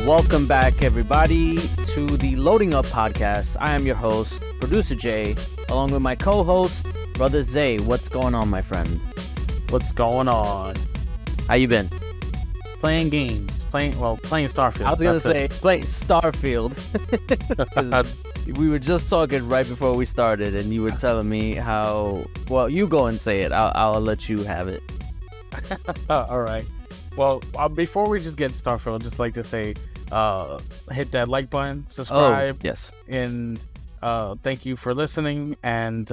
Welcome back, everybody, to the Loading Up podcast. I am your host, Producer J, along with my co-host, Brother Zay. What's going on, my friend? What's going on? How you been? Playing games. Playing Starfield. I was going to say, playing Starfield. We were just talking right before we started, and you were telling me how... Well, you go and say it. I'll let you have it. All right. Well, before we just get Starfield, I'd just like to say, hit that like button, subscribe. Oh, yes. And thank you for listening, and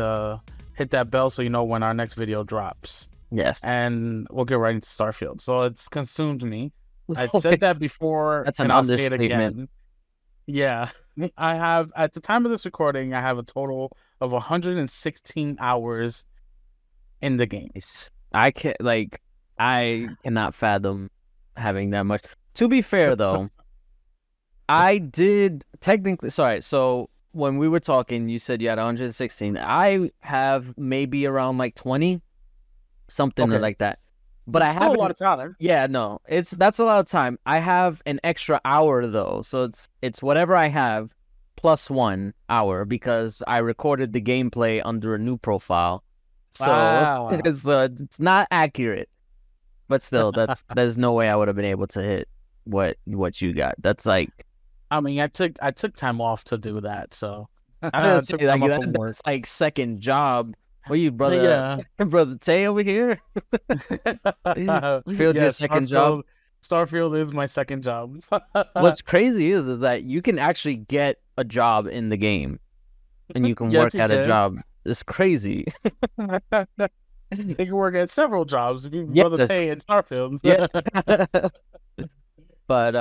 hit that bell so you know when our next video drops. Yes. And we'll get right into Starfield. So it's consumed me. I said that before. That's and an I'll say it understatement. again. Yeah. I have, at the time of this recording, I have a total of 116 hours in the game. I cannot fathom having that much. To be fair, though, I did technically... Sorry, so when we were talking, you said you had 116. I have maybe around like 20, something like that. But I have still a lot of time. Yeah, no, that's a lot of time. I have an extra hour though, so it's whatever I have plus 1 hour because I recorded the gameplay under a new profile. So Wow. it's not accurate. But still, there's no way I would have been able to hit what you got. That's like, I mean, I took time off to do that, so I took time off from work. that's like second job. What are you, brother? Yeah. Brother Tay over here? Field's your second job? Starfield is my second job. What's crazy is that you can actually get a job in the game, and you can work at a job. It's crazy. You can work at several jobs. Brother Tay in Starfield. Yeah. But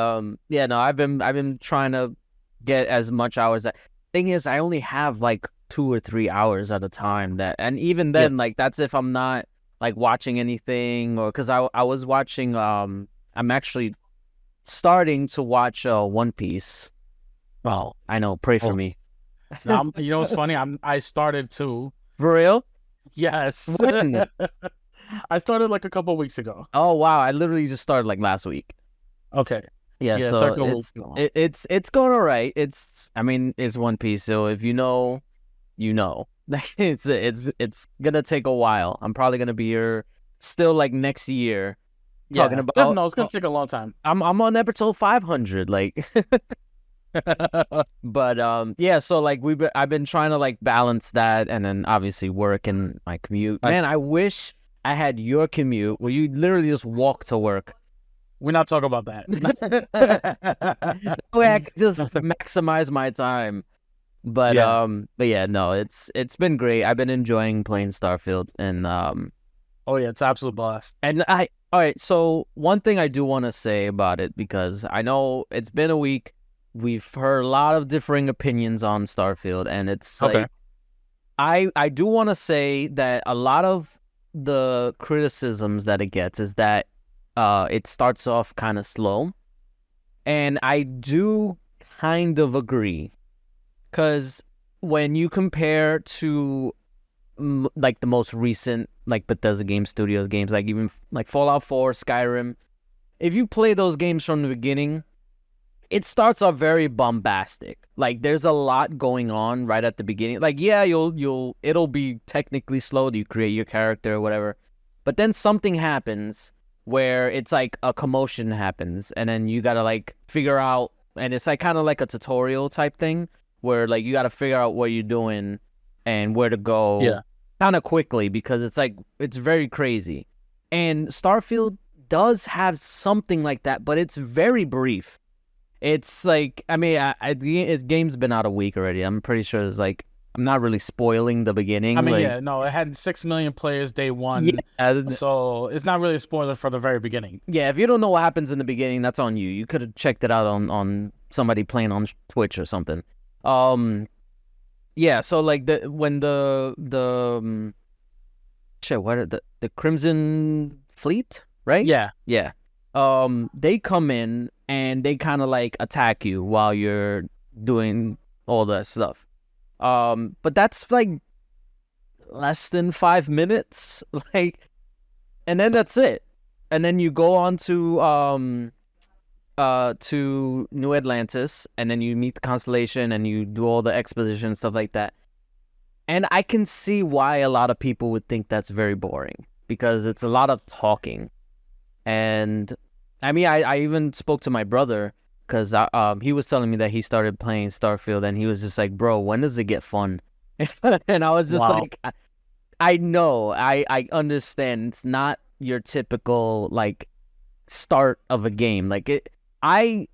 yeah, no, I've been trying to get as much hours. Thing is, I only have like 2 or 3 hours at a time. And even then, like that's if I'm not like watching anything, or because I was watching. I'm actually starting to watch One Piece. Well, I know. Pray for me. You know what's funny? I started too. For real? Yes. When? I started like a couple weeks ago. Oh wow! I literally just started like last week. Okay. Yeah, so it's going all right. It's One Piece, so if you know, you know. it's gonna take a while. I'm probably gonna be here still like next year talking about. No, it's gonna take a long time. I'm on episode 500, like. But yeah, so like I've been trying to like balance that, and then obviously work and my commute. Man, I wish I had your commute where you literally just walk to work. We're not talking about that. Way I could just maximize my time. But yeah, no, it's been great. I've been enjoying playing Starfield, and oh yeah, it's absolute blast. And all right, so one thing I do want to say about it, because I know it's been a week. We've heard a lot of differing opinions on Starfield, and it's like, I do want to say that a lot of the criticisms that it gets is that it starts off kind of slow, and I do kind of agree, because when you compare to like the most recent like Bethesda Game Studios games, like even like Fallout 4, Skyrim, if you play those games from the beginning, it starts off very bombastic. Like there's a lot going on right at the beginning. Like yeah, it'll be technically slow. You create your character or whatever, but then something happens where it's like a commotion happens, and then you gotta like figure out, and it's like kind of like a tutorial type thing where like you gotta figure out what you're doing and where to go. Yeah. Kind of quickly, because it's like it's very crazy. And Starfield does have something like that, but it's very brief. It's like, I mean, the game's been out a week already. I'm pretty sure it's like, I'm not really spoiling the beginning. I mean, like, yeah, no, it had 6 million players day one, so it's not really a spoiler for the very beginning. Yeah, if you don't know what happens in the beginning, that's on you. You could have checked it out on somebody playing on Twitch or something. Yeah, so like when the Crimson Fleet, right? Yeah. They come in and they kind of like attack you while you're doing all that stuff. But that's like less than 5 minutes, like, and then that's it. And then you go on to to New Atlantis, and then you meet the constellation, and you do all the exposition stuff like that. And I can see why a lot of people would think that's very boring because it's a lot of talking. And I mean, I even spoke to my brother because he was telling me that he started playing Starfield, and he was just like, "Bro, when does it get fun?" And I was just like, "I know, I understand. It's not your typical like start of a game. Like I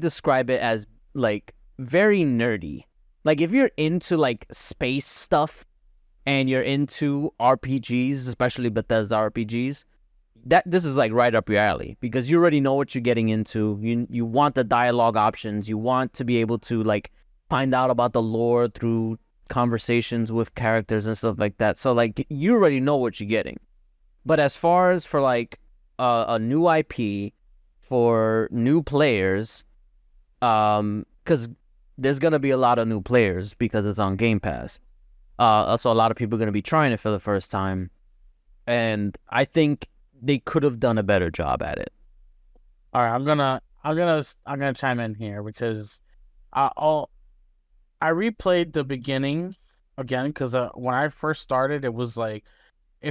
describe it as like very nerdy. Like if you're into like space stuff and you're into RPGs, especially Bethesda RPGs, this is like right up your alley because you already know what you're getting into. You want the dialogue options. You want to be able to like find out about the lore through conversations with characters and stuff like that. So like you already know what you're getting. But as far as for like a new IP for new players, because there's gonna be a lot of new players because it's on Game Pass. Also, a lot of people are gonna be trying it for the first time, and I think they could have done a better job at it. All right, I'm gonna chime in here because I replayed the beginning again because when I first started, it was like,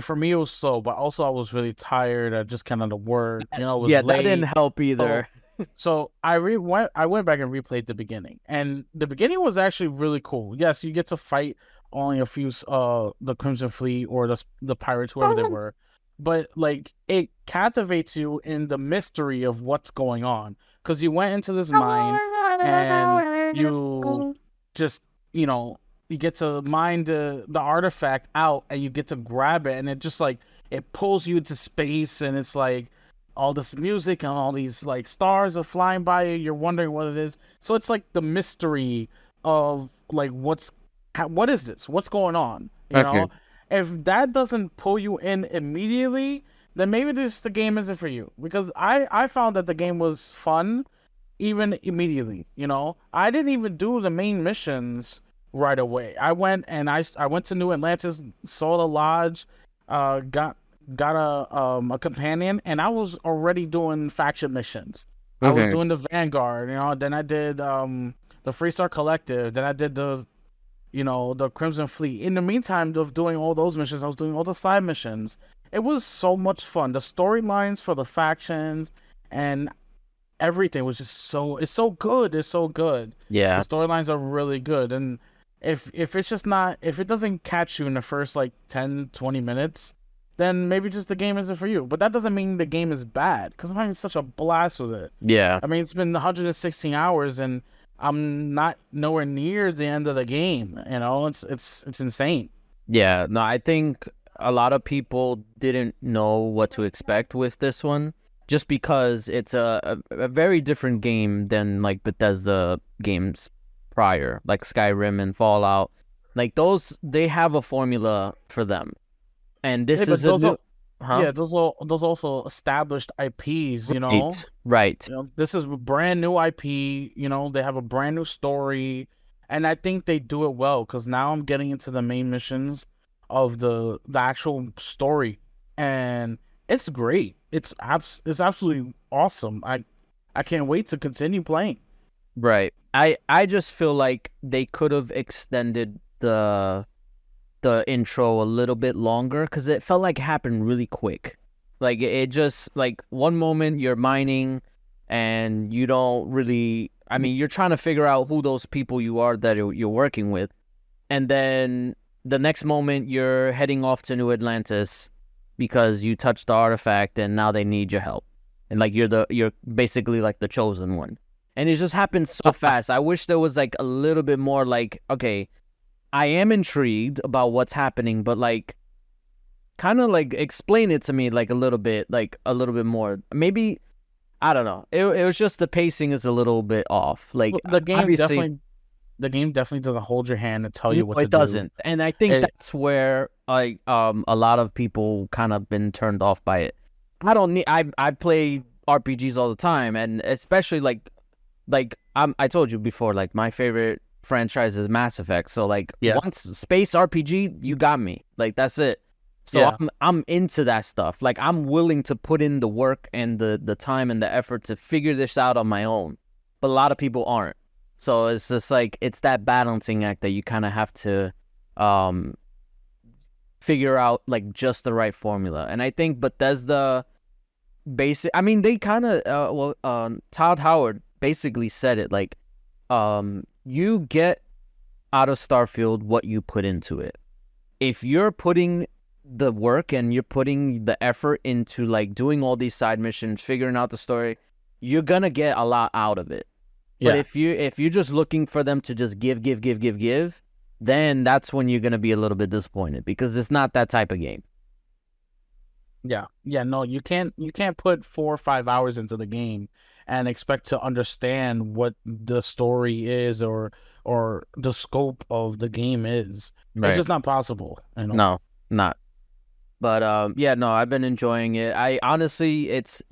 for me it was slow, but also I was really tired. I just kind of the work, it was yeah, late. that didn't help either. So I went back and replayed the beginning, and the beginning was actually really cool. Yes, you get to fight only a few the Crimson Fleet or the pirates, whoever they were, but like it captivates you in the mystery of what's going on because you went into this mine and you just you get to mine the artifact out and you get to grab it, and it just like it pulls you into space, and it's like all this music and all these like stars are flying by you. You're wondering what it is. So it's like the mystery of like what is this? What's going on? You know, if that doesn't pull you in immediately, then maybe the game isn't for you. Because I found that the game was fun even immediately. I didn't even do the main missions right away. I went to New Atlantis, saw the lodge, got a companion, and I was already doing faction missions. I was doing the Vanguard, then I did the Freestar Collective, then I did the Crimson Fleet. In the meantime of doing all those missions, I was doing all the side missions. It was so much fun. The storylines for the factions and everything was just it's so good. It's so good. Yeah. The storylines are really good. And if it doesn't catch you in the first like 10, 20 minutes, then maybe just the game isn't for you. But that doesn't mean the game is bad, because I'm having such a blast with it. Yeah. I mean, it's been 116 hours, and I'm not nowhere near the end of the game. It's insane. Yeah. No, I think a lot of people didn't know what to expect with this one, just because it's a very different game than like Bethesda games prior, like Skyrim and Fallout. Like those, they have a formula for them. And this is those also established IPs, Right. This is a brand new IP, they have a brand new story, and I think they do it well, because now I'm getting into the main missions of the actual story, and it's great. It's absolutely awesome. I can't wait to continue playing. Right. I just feel like they could have extended the intro a little bit longer, because it felt like it happened really quick. Like it just, like, one moment you're mining and you don't really, I mean, you're trying to figure out who those people you are that you're working with, and then the next moment you're heading off to New Atlantis because you touched the artifact and now they need your help, and like you're basically like the chosen one, and it just happens so fast. I wish there was like a little bit more, like, okay, I am intrigued about what's happening, but like, kind of like explain it to me like a little bit more. Maybe, I don't know. It was just the pacing is a little bit off. Like the game definitely doesn't hold your hand and tell you what to do. It doesn't, and I think that's where a lot of people kind of been turned off by it. I play RPGs all the time, and especially like I told you before, like my favorite franchise is Mass Effect. So like, once space RPG, you got me. Like that's it. So Yeah. I'm into that stuff. Like I'm willing to put in the work and the time and the effort to figure this out on my own. But a lot of people aren't. So it's just like it's that balancing act that you kind of have to um figure out like just the right formula. And I think Bethesda basic I mean they kind of Todd Howard basically said it like you get out of Starfield what you put into it. If you're putting the work and you're putting the effort into like doing all these side missions, figuring out the story, you're gonna get a lot out of it. But if you're just looking for them to just give, then that's when you're gonna be a little bit disappointed because it's not that type of game. Yeah. No, you can't put 4 or 5 hours into the game and expect to understand what the story is or the scope of the game is. Right. It's just not possible. No, not. But yeah, no, I've been enjoying it. I honestly, it's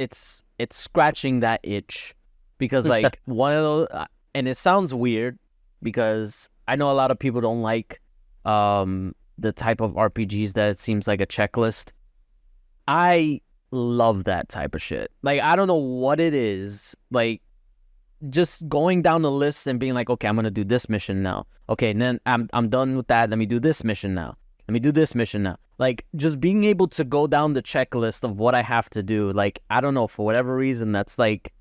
scratching that itch because like one of those, and it sounds weird because I know a lot of people don't like the type of RPGs that it seems like a checklist. I love that type of shit. Like I don't know what it is. Like just going down the list and being like, okay, I'm gonna do this mission now. Okay, and then I'm done with that. Let me do this mission now. Let me do this mission now. Like just being able to go down the checklist of what I have to do. Like I don't know, for whatever reason, that's like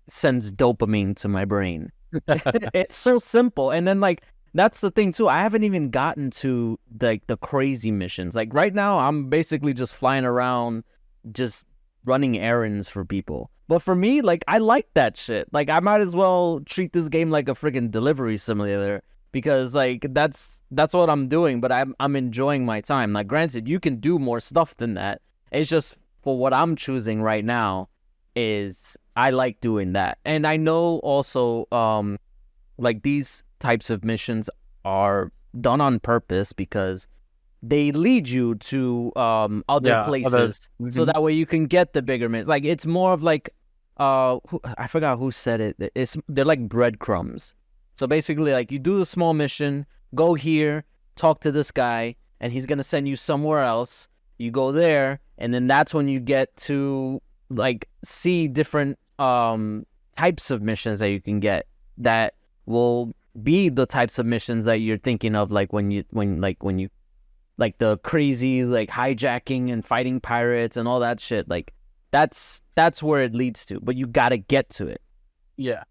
sends dopamine to my brain. It's so simple. And then like that's the thing too. I haven't even gotten to like the crazy missions. Like right now, I'm basically just flying around, just running errands for people. But for me, like I like that shit. Like I might as well treat this game like a freaking delivery simulator because like that's what I'm doing. But I'm enjoying my time. Like granted, you can do more stuff than that. It's just for what I'm choosing right now is I like doing that. And I know also like these types of missions are done on purpose because they lead you to other places so that way you can get the bigger missions. Like it's more of like I forgot who said it. They're like breadcrumbs. So basically like you do the small mission, go here, talk to this guy, and he's gonna send you somewhere else. You go there, and then that's when you get to like see different types of missions that you can get that will be the types of missions that you're thinking of, like when you like the crazy like hijacking and fighting pirates and all that shit. Like that's where it leads to, but you gotta get to it. Yeah.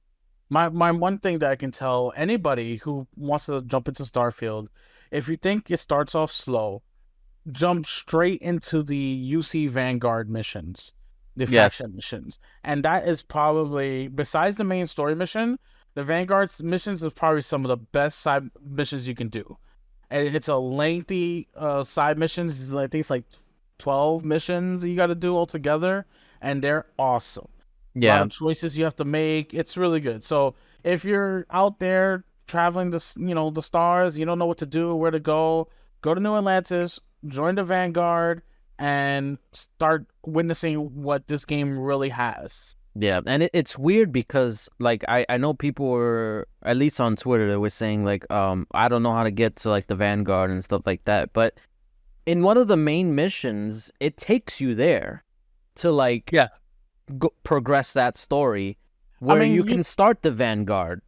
My one thing that I can tell anybody who wants to jump into Starfield, if you think it starts off slow, jump straight into the UC Vanguard missions, the faction missions. And that is probably, besides the main story mission, the Vanguard's missions is probably some of the best side missions you can do. And it's a lengthy side missions. I think it's like 12 missions you got to do altogether, and they're awesome. Yeah. A lot of choices you have to make. It's really good. So if you're out there traveling the stars, you don't know what to do, where to go to New Atlantis, join the Vanguard, and start witnessing what this game really has. Yeah, and it's weird because like I know people were, at least on Twitter, they were saying like I don't know how to get to like the Vanguard and stuff like that. But in one of the main missions, it takes you there to like progress that story where you can start the Vanguard.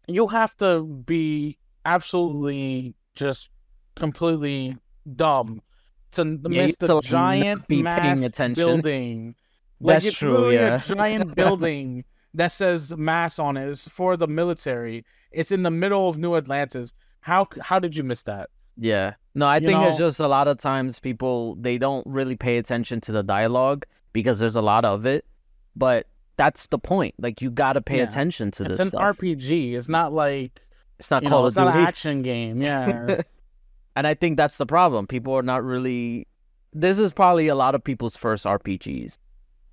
You have to be absolutely just completely dumb to miss the giant mass building. Like it's true, a giant building that says mass on it. It's for the military. It's in the middle of New Atlantis. How did you miss that? Yeah. No, I think it's just a lot of times people, they don't really pay attention to the dialogue because there's a lot of it. But that's the point. Like you got to pay attention to this stuff. It's an RPG. It's not like it's not Call of Duty. It's not an action game. Yeah. And I think that's the problem. People are not really. This is probably a lot of people's first RPGs.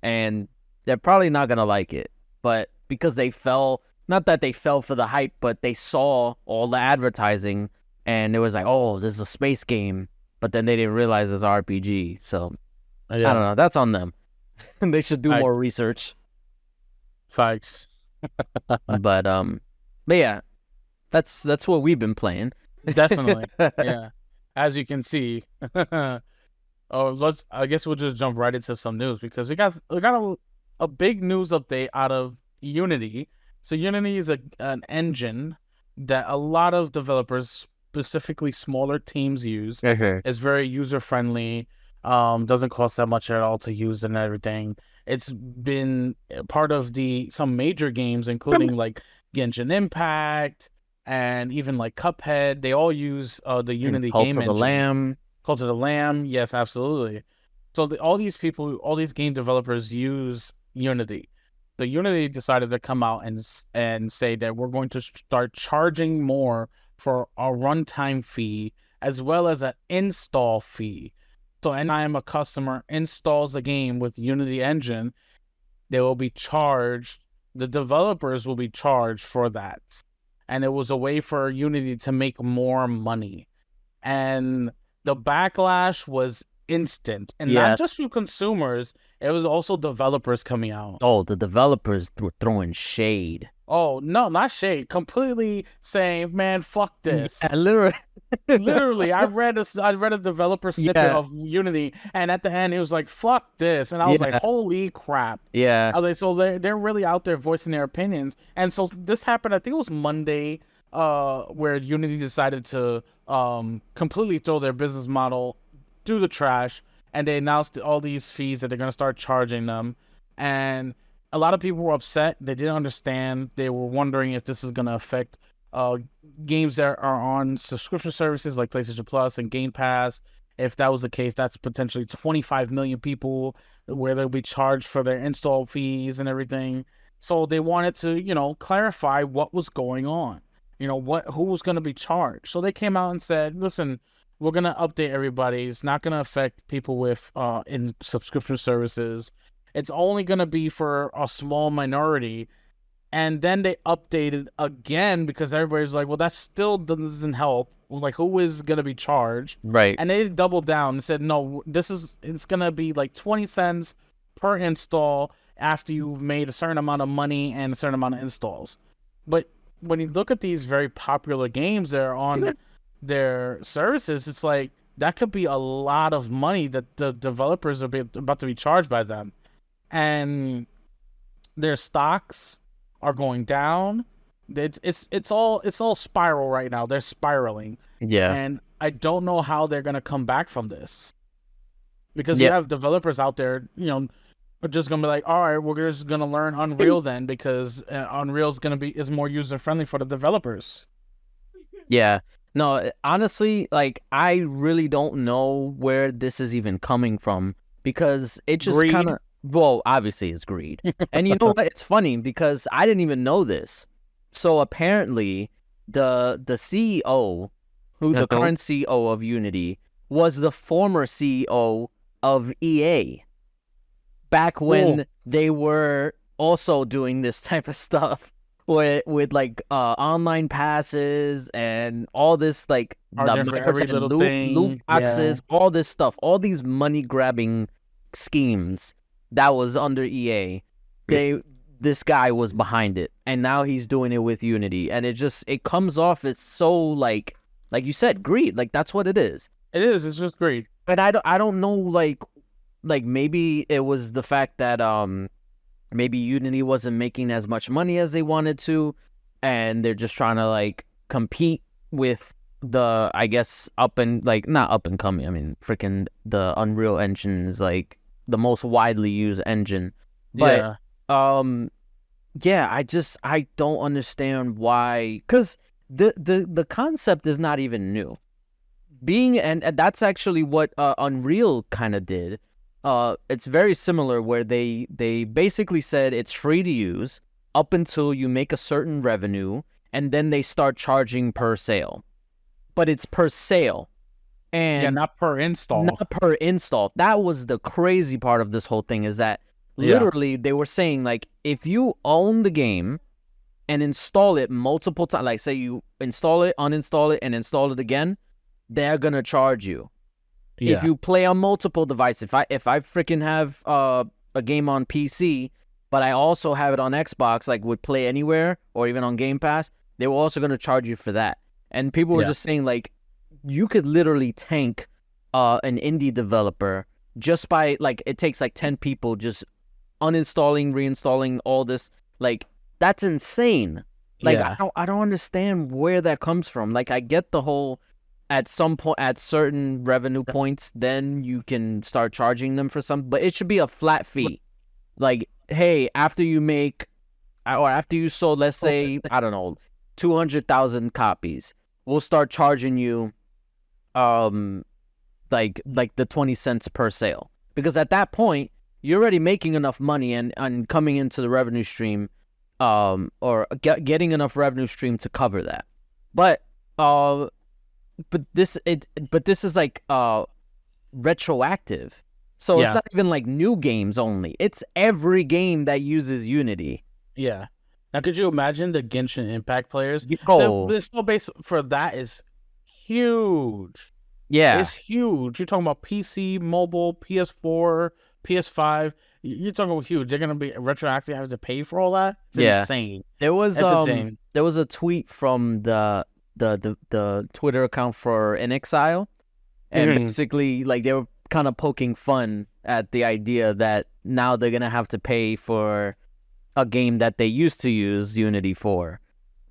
And they're probably not going to like it. But because they fell, not that they fell for the hype, but they saw all the advertising and it was like, oh, this is a space game. But then they didn't realize it's RPG. So I don't know. That's on them. They should do more research. Facts. But yeah, that's what we've been playing. Definitely. Yeah. As you can see. I guess we'll just jump right into some news because we got a big news update out of Unity. So Unity is an engine that a lot of developers, specifically smaller teams, use. It's very user friendly. Doesn't cost that much at all to use and everything. It's been part of some major games, including like Genshin Impact and even like Cuphead. They all use the Unity game engine. Cult of the Lamb, yes, absolutely. So all these people, all these game developers use Unity. The Unity decided to come out and say that we're going to start charging more for a runtime fee as well as an install fee. So anytime a customer installs a game with Unity Engine, they will be charged. The developers will be charged for that. And it was a way for Unity to make more money. And the backlash was instant. And not just from consumers, it was also developers coming out. Oh, the developers were throwing shade. Oh, no, not shade. Completely saying, man, fuck this. Yeah, literally. Literally, I read a developer snippet of Unity, and at the end, he was like, fuck this. And I was like, holy crap. Yeah. I was like, so they're really out there voicing their opinions. And so this happened, I think it was Monday, where Unity decided to completely throw their business model through the trash, and they announced all these fees that they're going to start charging them. And a lot of people were upset. They didn't understand. They were wondering if this is going to affect games that are on subscription services like PlayStation Plus and Game Pass. If that was the case, that's potentially 25 million people where they'll be charged for their install fees and everything. So they wanted to, clarify what was going on. Who was going to be charged. So they came out and said, listen, we're going to update everybody. It's not going to affect people with in subscription services. It's only going to be for a small minority. And then they updated again because everybody's like, well, that still doesn't help. Like, who is going to be charged? Right. And they doubled down and said, no, it's going to be like 20 cents per install after you've made a certain amount of money and a certain amount of installs. But when you look at these very popular games that are on their services, it's like that could be a lot of money that the developers are about to be charged by them. And their stocks are going down. It's all spiral right now. They're spiraling. Yeah. And I don't know how they're gonna come back from this. Because you have developers out there, are just gonna be like, all right, we're just gonna learn Unreal then because Unreal's is more user friendly for the developers. Yeah. No, honestly, like I really don't know where this is even coming from because it just kind of. Well, obviously it's greed. And you know what? It's funny because I didn't even know this. So apparently the CEO, the current CEO of Unity, was the former CEO of EA. Back when they were also doing this type of stuff with like online passes and all this like every little loot boxes, all this stuff, all these money grabbing schemes. That was under EA. This guy was behind it, and now he's doing it with Unity, and it comes off as so like you said, greed. Like that's what it is. It is. It's just greed. But I don't know like maybe it was the fact that maybe Unity wasn't making as much money as they wanted to, and they're just trying to like compete with the I guess not up and coming. I mean, freaking the Unreal Engine is like the most widely used engine. But I don't understand why, because the concept is not even new. And that's actually what Unreal kind of did. It's very similar where they basically said it's free to use up until you make a certain revenue, and then they start charging per sale. But it's per sale. And not per install. Not per install. That was the crazy part of this whole thing is that literally they were saying like if you own the game and install it multiple times, like say you install it, uninstall it, and install it again, they're gonna charge you. Yeah. If you play on multiple devices, if I freaking have a game on PC, but I also have it on Xbox, like with Play Anywhere or even on Game Pass, they were also gonna charge you for that. And people were just saying like, you could literally tank an indie developer just by like it takes like 10 people just uninstalling, reinstalling all this. Like that's insane. Like I don't understand where that comes from. Like I get the whole at some point at certain revenue points then you can start charging them for something, but it should be a flat fee. Like, hey, after you make or after you sold, let's say, I don't know, 200,000 copies, we'll start charging you like the 20 cents per sale. Because at that point, you're already making enough money and coming into the revenue stream or getting enough revenue stream to cover that. But this is like retroactive. So it's not even like new games only. It's every game that uses Unity. Yeah. Now, could you imagine the Genshin Impact players? Oh, the install base for that is huge. Yeah, it's huge. You're talking about PC, mobile, PS4, PS5. You're talking about huge. They're gonna be retroactive. Have to pay for all that. It's insane. There was insane. There was a tweet from the Twitter account for In Exile, and basically like they were kind of poking fun at the idea that now they're gonna have to pay for a game that they used to use Unity for.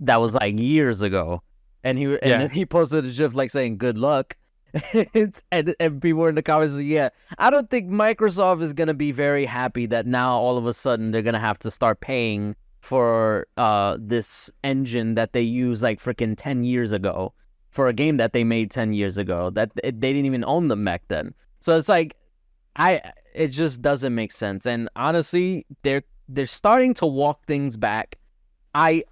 That was like years ago, and then he posted a gif like saying "Good luck." and people were in the comments like, yeah, I don't think Microsoft is going to be very happy that now all of a sudden they're going to have to start paying for this engine that they used like freaking 10 years ago for a game that they made 10 years ago that they didn't even own them back then. So it's like, it just doesn't make sense. And honestly, they're starting to walk things back. I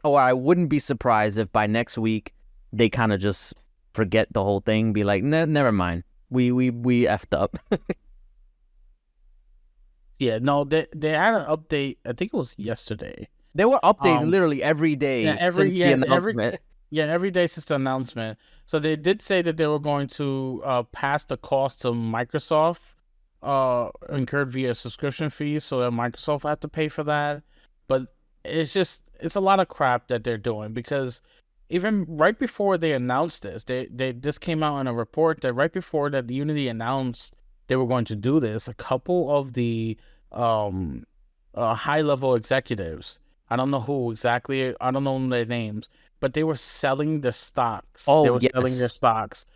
wouldn't be surprised if by next week they kind of just forget the whole thing, be like, never mind. We effed up. Yeah, no, they had an update. I think it was yesterday. They were updating literally every day since the announcement. Every day since the announcement. So they did say that they were going to pass the cost to Microsoft, incurred via subscription fees, so that Microsoft had to pay for that. But it's a lot of crap that they're doing, because even right before they announced this, this came out in a report that right before that Unity announced they were going to do this, a couple of the high-level executives, I don't know who exactly, I don't know their names, but they were selling their stocks. Oh, they were selling their stocks,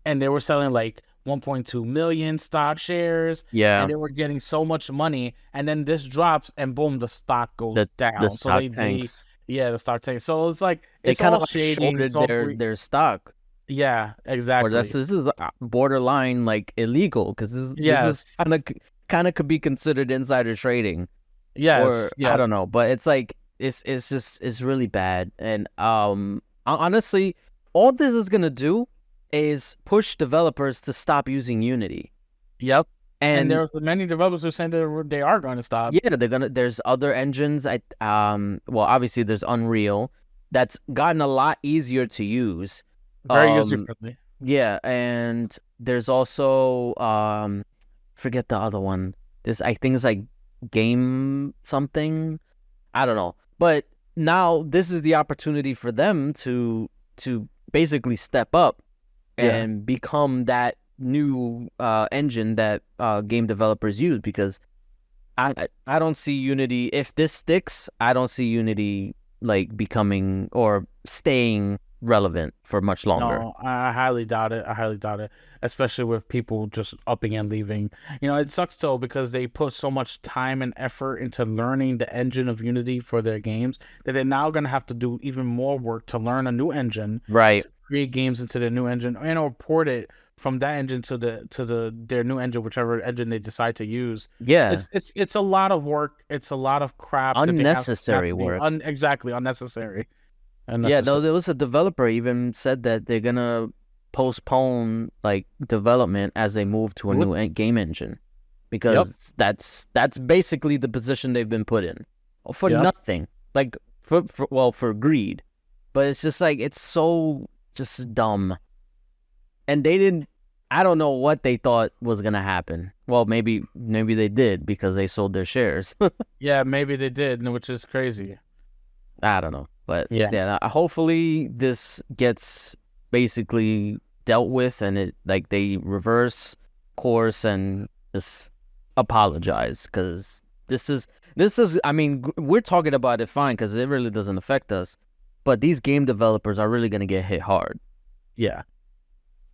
and they were selling like 1.2 million stock shares. Yeah, and they were getting so much money, and then this drops, and boom, the stock goes down. The stock tanks. The stock tank. So it's like they kind of shorted their stock. Yeah, exactly. Or this is borderline like illegal, because this kind of could be considered insider trading. Yes, I don't know, but it's like it's really bad. And honestly, all this is gonna do is push developers to stop using Unity. Yep. And there's many developers who saying that they are going to stop. Yeah, there's other engines. Well, obviously there's Unreal that's gotten a lot easier to use. Very user friendly. Yeah, and there's also forget the other one. I think it's like Game something. I don't know. But now this is the opportunity for them to basically step up and become that new engine that game developers use, because I don't see Unity, if this sticks, I don't see Unity like becoming or staying relevant for much longer. No, I highly doubt it. Especially with people just upping and leaving. It sucks though, because they put so much time and effort into learning the engine of Unity for their games that they're now going to have to do even more work to learn a new engine, right? Create games into the new engine and or port it from that engine to their new engine, whichever engine they decide to use. Yeah, it's a lot of work. It's a lot of crap. Unnecessary work. Exactly, unnecessary. Yeah, no, there was a developer even said that they're gonna postpone like development as they move to a new game engine, because that's basically the position they've been put in for nothing, like for greed. But it's just like, it's so just dumb. And I don't know what they thought was gonna happen. Well, maybe they did, because they sold their shares. Yeah, maybe they did, which is crazy. I don't know. But yeah, hopefully this gets basically dealt with, and it like they reverse course and just apologize, because this is I mean, we're talking about it fine because it really doesn't affect us, but these game developers are really going to get hit hard. Yeah,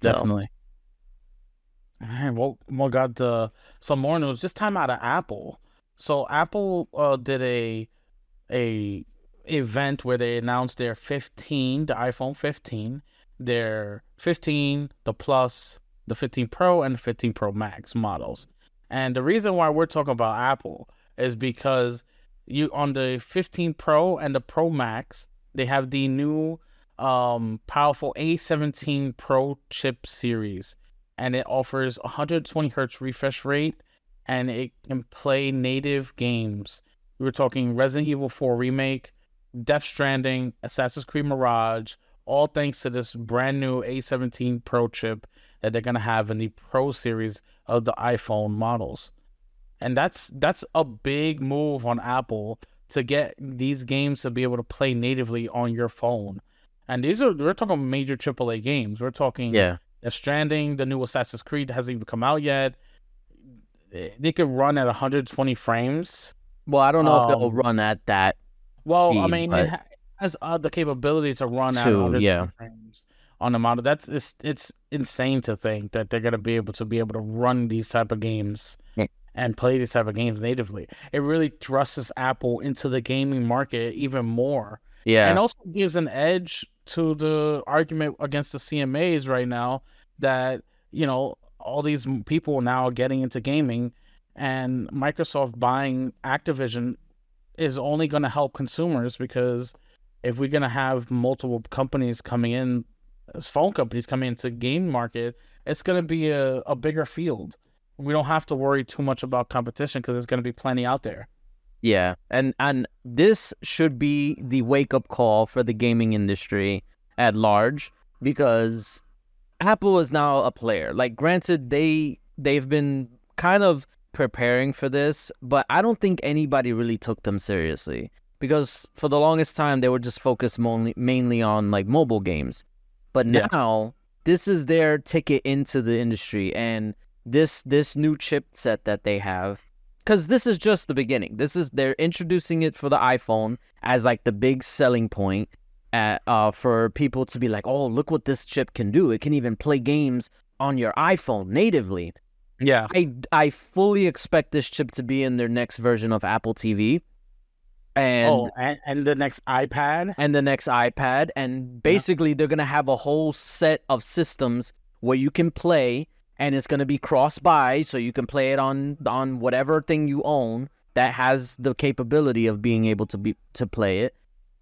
definitely. And what got some more news this time out of Apple. So Apple did a event where they announced their 15, the iPhone 15, their 15, the Plus, the 15 Pro, and the 15 Pro Max models. And the reason why we're talking about Apple is because you on the 15 Pro and the Pro Max, they have the new powerful A17 Pro chip series, and it offers 120 hertz refresh rate, and it can play native games. We were talking Resident Evil 4 Remake, Death Stranding, Assassin's Creed Mirage, all thanks to this brand new A17 Pro chip that they're gonna have in the Pro series of the iPhone models. And that's a big move on Apple to get these games to be able to play natively on your phone. And we're talking major AAA games. We're talking Death Stranding, the new Assassin's Creed hasn't even come out yet. They could run at 120 frames. Well, I don't know if they'll run at that. Well, speed, I mean, it has the capability to run at 120 frames on the model. It's insane to think that they're gonna be able to run these type of games and play these type of games natively. It really thrusts Apple into the gaming market even more. Yeah, and also gives an edge to the argument against the CMAs right now that, all these people now are getting into gaming, and Microsoft buying Activision is only going to help consumers, because if we're going to have multiple companies coming in, phone companies coming into the game market, it's going to be a bigger field. We don't have to worry too much about competition because there's going to be plenty out there. Yeah, and this should be the wake-up call for the gaming industry at large, because Apple is now a player. Like, granted, they've been kind of preparing for this, but I don't think anybody really took them seriously, because for the longest time they were just focused mainly on like mobile games. But now this is their ticket into the industry, and this new chipset that they have, because this is just the beginning. They're introducing it for the iPhone as like the big selling point, for people to be like, oh, look what this chip can do. It can even play games on your iPhone natively. Yeah, I fully expect this chip to be in their next version of Apple TV, and the next iPad, and basically they're gonna have a whole set of systems where you can play, and it's gonna be cross-buy, so you can play it on whatever thing you own that has the capability of being able to play it.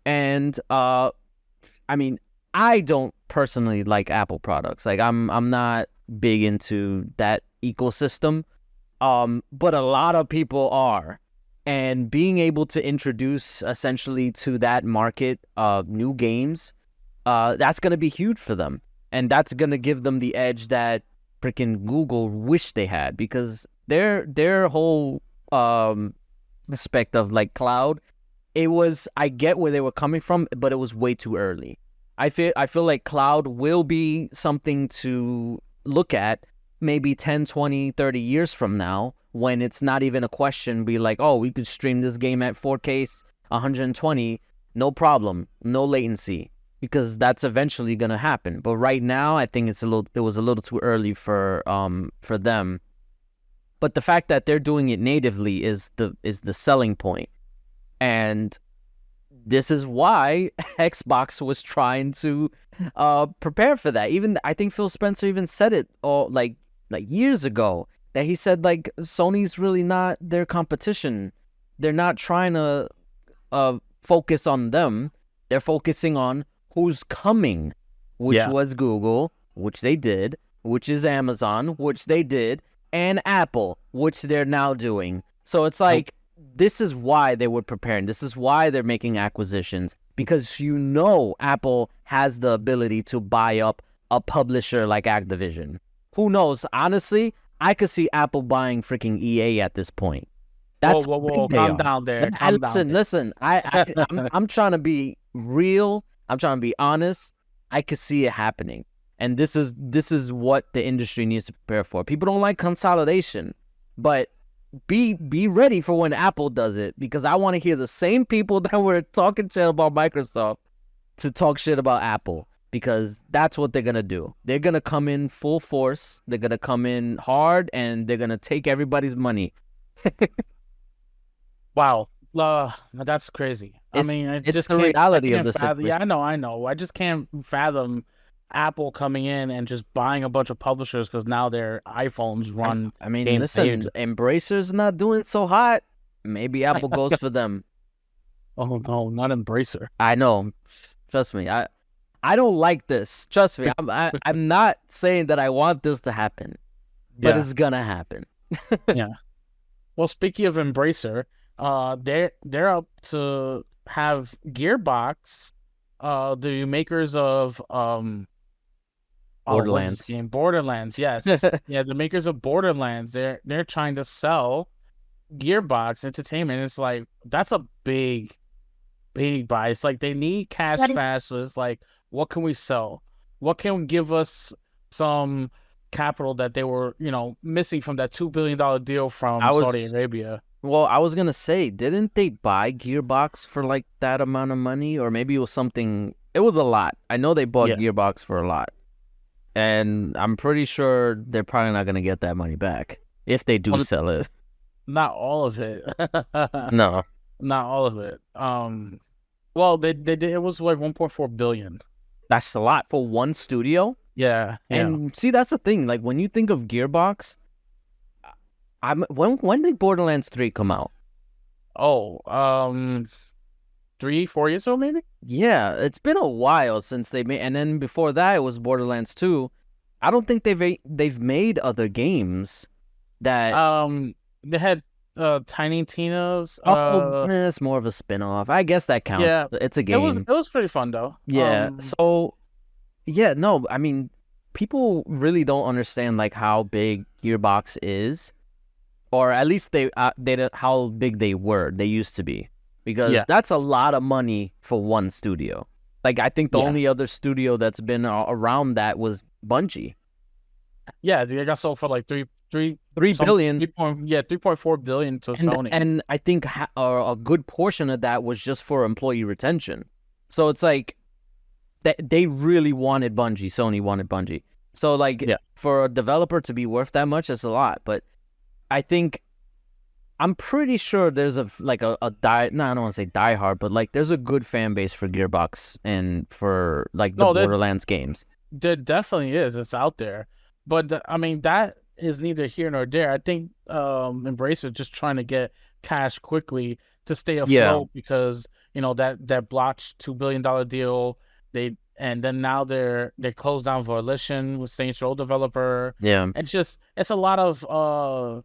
And I mean, I don't personally like Apple products. Like, I'm not big into that ecosystem, but a lot of people are, and being able to introduce essentially to that market new games, that's going to be huge for them, and that's going to give them the edge that freaking Google wish they had, because their whole aspect of like cloud, I get where they were coming from, but it was way too early. I feel like cloud will be something to look at maybe 10, 20, 30 years from now, when it's not even a question, be like, oh, we could stream this game at 4K 120, no problem, no latency, because that's eventually going to happen. But right now, I think it was a little too early for them. But the fact that they're doing it natively is the selling point. And this is why Xbox was trying to prepare for that. Even I think Phil Spencer even said it like years ago, that he said like Sony's really not their competition. They're not trying to focus on them. They're focusing on who's coming, which was Google, which they did, which is Amazon, which they did, and Apple, which they're now doing. So it's like, this is why they were preparing. This is why they're making acquisitions, because Apple has the ability to buy up a publisher like Activision. Who knows? Honestly, I could see Apple buying freaking EA at this point. That's whoa, calm down there. Listen. I'm trying to be real. I'm trying to be honest. I could see it happening. And this is what the industry needs to prepare for. People don't like consolidation, but be ready for when Apple does it, because I want to hear the same people that were talking shit about Microsoft to talk shit about Apple, because that's what they're going to do. They're going to come in full force. They're going to come in hard, and they're going to take everybody's money. Wow. That's crazy. It's, I mean, it's the reality of the situation. Yeah, I know. I just can't fathom Apple coming in and just buying a bunch of publishers because now their iPhones run. I mean, listen, Embracer's not doing so hot. Maybe Apple goes for them. Oh no, not Embracer. I know. Trust me. I don't like this. Trust me. I'm not saying that I want this to happen, but it's gonna happen. Yeah. Well, speaking of Embracer, they're up to have Gearbox, the makers of Borderlands. Borderlands, yes. Yeah, the makers of Borderlands, they're trying to sell Gearbox Entertainment. It's like, that's a big buy. It's like they need cash fast. So it's like, what can we sell? What can give us some capital that they were, missing from that $2 billion deal from Saudi Arabia? Well, I was gonna say, didn't they buy Gearbox for like that amount of money? Or maybe it was something, it was a lot. I know they bought Gearbox for a lot. And I'm pretty sure they're probably not going to get that money back if they do sell it. Not all of it. No. Not all of it. Well, they did. It was like 1.4 billion. That's a lot for one studio. Yeah. And see, that's the thing. Like, when you think of Gearbox, when did Borderlands 3 come out? Oh, 3-4 years ago, maybe? Yeah, it's been a while since they made, and then before that it was Borderlands 2. I don't think they've made other games that they had Tiny Tina's. It's more of a spin-off. I guess that counts. Yeah, it's a game. It was pretty fun though. Yeah. No, I mean, people really don't understand like how big Gearbox is, or at least they how big they were. They used to be. Because that's a lot of money for one studio. Like, I think the only other studio that's been around that was Bungie. Yeah, they got sold for like 3 billion. 3.4 billion to Sony. And I think a good portion of that was just for employee retention. So it's like they really wanted Bungie. Sony wanted Bungie. So like for a developer to be worth that much, it's a lot. But I think, I'm pretty sure there's I don't want to say diehard, but like there's a good fan base for Gearbox and for like the Borderlands games. There definitely is. It's out there. But I mean, that is neither here nor there. I think Embracer just trying to get cash quickly to stay afloat because, that blotched $2 billion deal. And then now they closed down Volition with Saints Row developer. Yeah. It's a lot of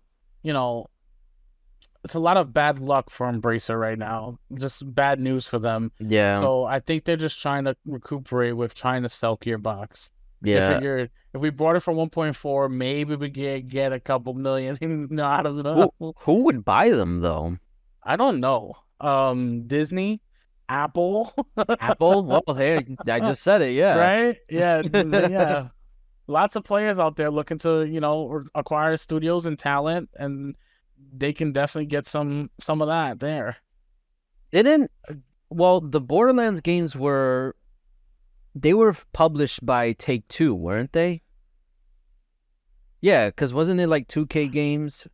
it's a lot of bad luck for Embracer right now. Just bad news for them. Yeah. So I think they're just trying to recuperate with trying to sell Gearbox. Yeah. They figured if we bought it for 1.4, maybe we get a couple million. I don't know. Who would buy them though? I don't know. Disney, Apple. Apple? Well, here I just said it. Yeah. Right? Yeah. Yeah. Lots of players out there looking to acquire studios and talent, and they can definitely get some of that there. Well, the Borderlands games were published by Take-Two, weren't they? Yeah, because wasn't it like 2K Games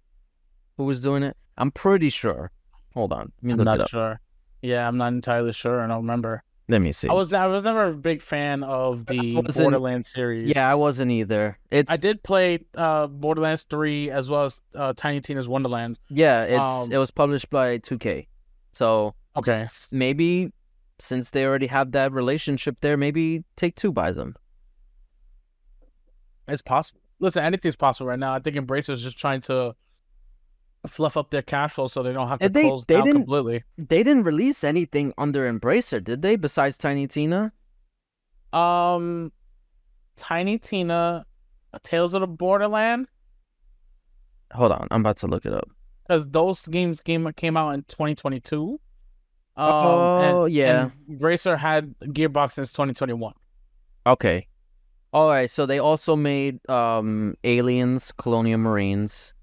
who was doing it? I'm pretty sure. Hold on. I'm not sure. Yeah, I'm not entirely sure. I don't remember. Let me see. I was never a big fan of the Borderlands series. Yeah, I wasn't either. I did play Borderlands 3 as well as Tiny Tina's Wonderland. Yeah, it was published by 2K. So okay, maybe since they already have that relationship there, maybe Take-Two buys them. It's possible. Listen, anything's possible right now. I think Embracer is just trying to fluff up their cash flow so they don't have to close down completely. They didn't release anything under Embracer, did they? Besides Tiny Tina? Tiny Tina, Tales of the Borderland. Hold on, I'm about to look it up. Because those games came out in 2022. And Embracer had Gearbox since 2021. Okay. All right. So they also made Aliens, Colonial Marines.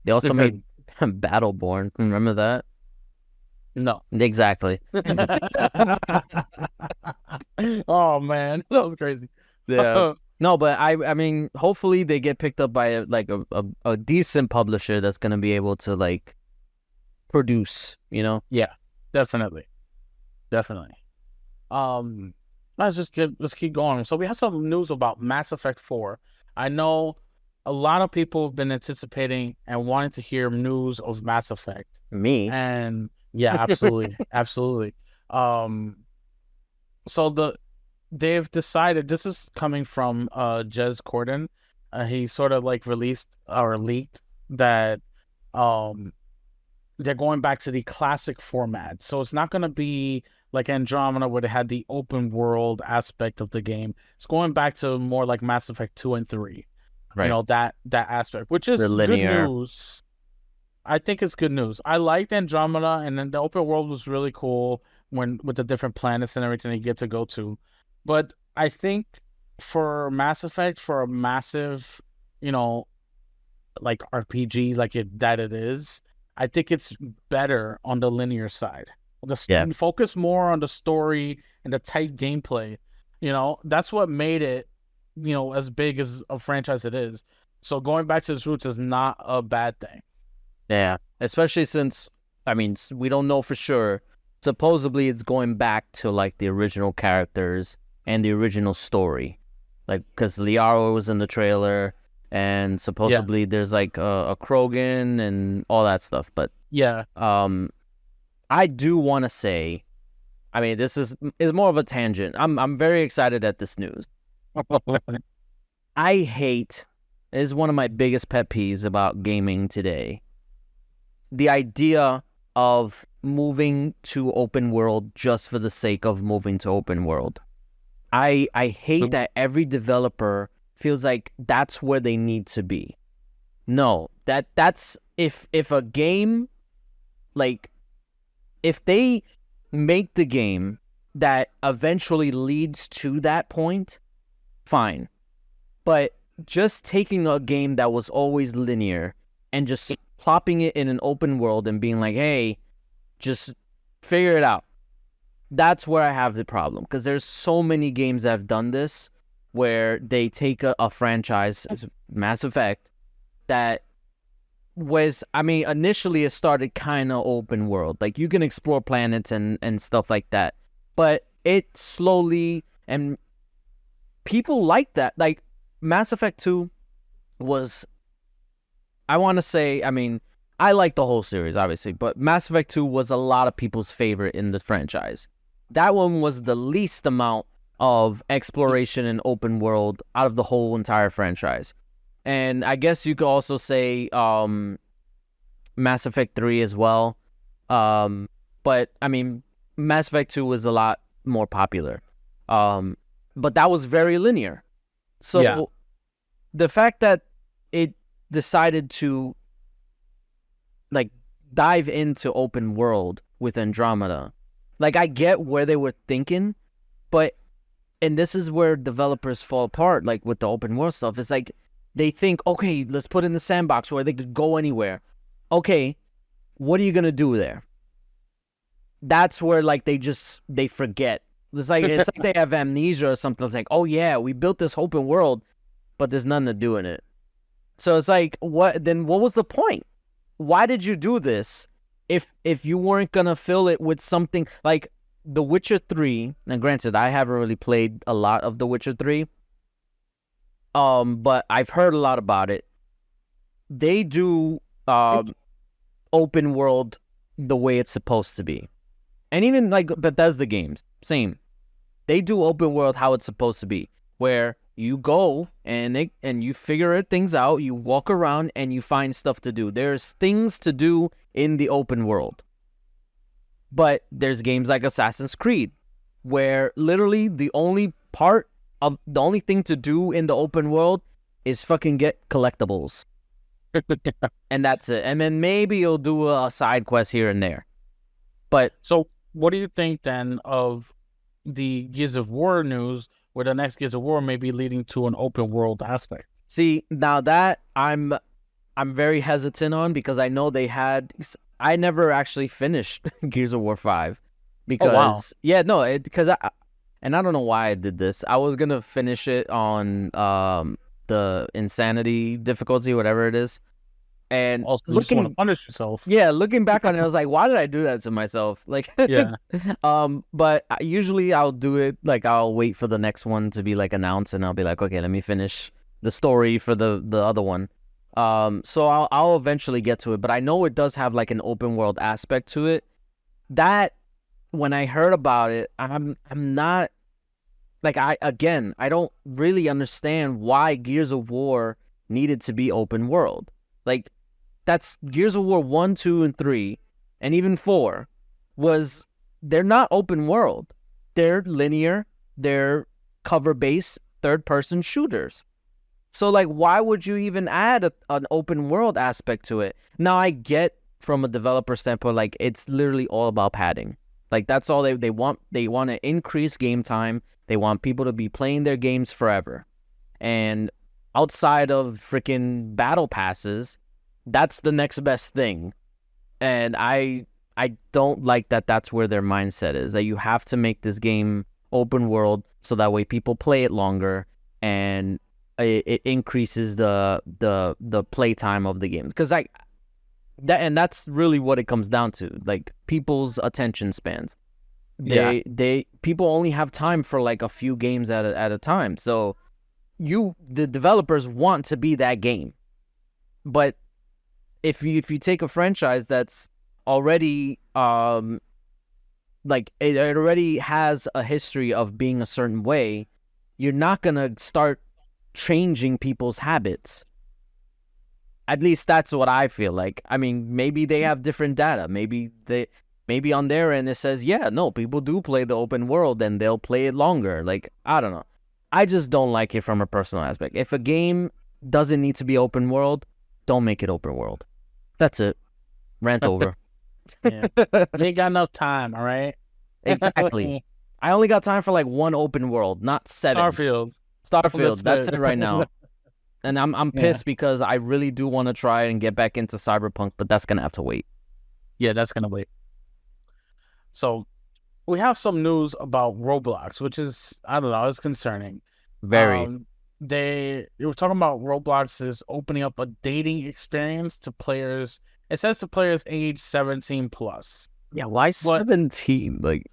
They also made Battleborn. Remember that? No. Exactly. Oh man, that was crazy. Yeah. No, but I mean, hopefully they get picked up by a decent publisher that's gonna be able to like produce, you know? Yeah, definitely. Let's keep going. So we have some news about Mass Effect 4. I know a lot of people have been anticipating and wanting to hear news of Mass Effect. Me. And yeah, absolutely. Absolutely. So they've decided, this is coming from Jez Corden. He sort of like released or leaked that they're going back to the classic format. So it's not going to be like Andromeda where they had the open world aspect of the game. It's going back to more like Mass Effect 2 and 3. Right. You know, that aspect, which is good news. I think it's good news. I liked Andromeda, and then the open world was really cool with the different planets and everything you get to go to. But I think for Mass Effect, for a massive, you know, like RPG like it is, I think it's better on the linear side. Focus more on the story and the tight gameplay. You know, that's what made it, you know, as big as a franchise it is. So going back to its roots is not a bad thing. Yeah, especially since, I mean, we don't know for sure. Supposedly it's going back to like the original characters and the original story. Like, because Liara was in the trailer, and supposedly there's like a Krogan and all that stuff. But yeah, I do want to say, I mean, this is more of a tangent. I'm very excited at this news. I hate, it is one of my biggest pet peeves about gaming today, the idea of moving to open world just for the sake of moving to open world. I hate that every developer feels like that's where they need to be. No, that's if a game, like, if they make the game that eventually leads to that point, fine. But just taking a game that was always linear and just plopping it in an open world and being like, hey, just figure it out. That's where I have the problem, because there's so many games that have done this where they take a franchise, Mass Effect, that was, I mean, initially it started kind of open world. Like, you can explore planets and stuff like that. But it slowly, and people like that. Like, Mass Effect 2 was, I want to say, I mean, I like the whole series, obviously, but Mass Effect 2 was a lot of people's favorite in the franchise. That one was the least amount of exploration and open world out of the whole entire franchise. And I guess you could also say Mass Effect 3 as well. But, I mean, Mass Effect 2 was a lot more popular. But that was very linear. So the fact that it decided to like dive into open world with Andromeda, like, I get where they were thinking, but, and this is where developers fall apart, like with the open world stuff. It's like they think, okay, let's put in the sandbox where they could go anywhere. Okay, what are you gonna do there? That's where like they forget. It's like they have amnesia or something. It's like, oh yeah, we built this open world, but there's nothing to do in it. So it's like, what was the point? Why did you do this if you weren't gonna fill it with something like The Witcher 3? Now, granted, I haven't really played a lot of The Witcher 3. But I've heard a lot about it. They do open world the way it's supposed to be. And even like Bethesda games, same. They do open world how it's supposed to be, where you go and you figure things out, you walk around and you find stuff to do. There's things to do in the open world. But there's games like Assassin's Creed, where literally the only thing to do in the open world is fucking get collectibles. And that's it. And then maybe you'll do a side quest here and there. But so what do you think then of the Gears of War news, where the next Gears of War may be leading to an open world aspect. See, now that I'm very hesitant on, because I know I never actually finished Gears of War 5 because Oh, wow. yeah, no, because I don't know why I did this. I was gonna finish it on the insanity difficulty, whatever it is. And Also, you just want to punish yourself. Yeah, looking back on it, I was like, why did I do that to myself? Like, yeah. But usually I'll do it, like, I'll wait for the next one to be, like, announced, and I'll be like, okay, let me finish the story for the other one. So I'll eventually get to it, but I know it does have, like, an open world aspect to it. That, when I heard about it, I'm not, like, I don't really understand why Gears of War needed to be open world. Like, that's Gears of War 1, 2, and 3, and even 4, they're not open world. They're linear, they're cover-based, third-person shooters. So, like, why would you even add an open world aspect to it? Now, I get from a developer standpoint, like, it's literally all about padding. Like, that's all they want. They want to increase game time. They want people to be playing their games forever. And outside of freaking battle passes, that's the next best thing. And I don't like that that's where their mindset is, that you have to make this game open world so that way people play it longer and it increases the play time of the games. Because that's really what it comes down to, like, people's attention spans. People only have time for like a few games at a time. So the developers want to be that game. But if you take a franchise that's already like it already has a history of being a certain way, you're not gonna start changing people's habits. At least that's what I feel like. I mean, maybe they have different data. Maybe on their end it says, yeah, no, people do play the open world and they'll play it longer. Like, I don't know. I just don't like it from a personal aspect. If a game doesn't need to be open world, don't make it open world. That's it. Rant over. Yeah. You ain't got enough time, all right? Exactly. I only got time for like one open world, not 7. Starfield. That's it right now. And I'm pissed because I really do want to try and get back into Cyberpunk, but that's gonna have to wait. Yeah, that's gonna wait. So we have some news about Roblox, which is, I don't know, it's concerning. Very. They were talking about Roblox is opening up a dating experience to players. It says to players age 17 plus. Yeah, why 17? Like,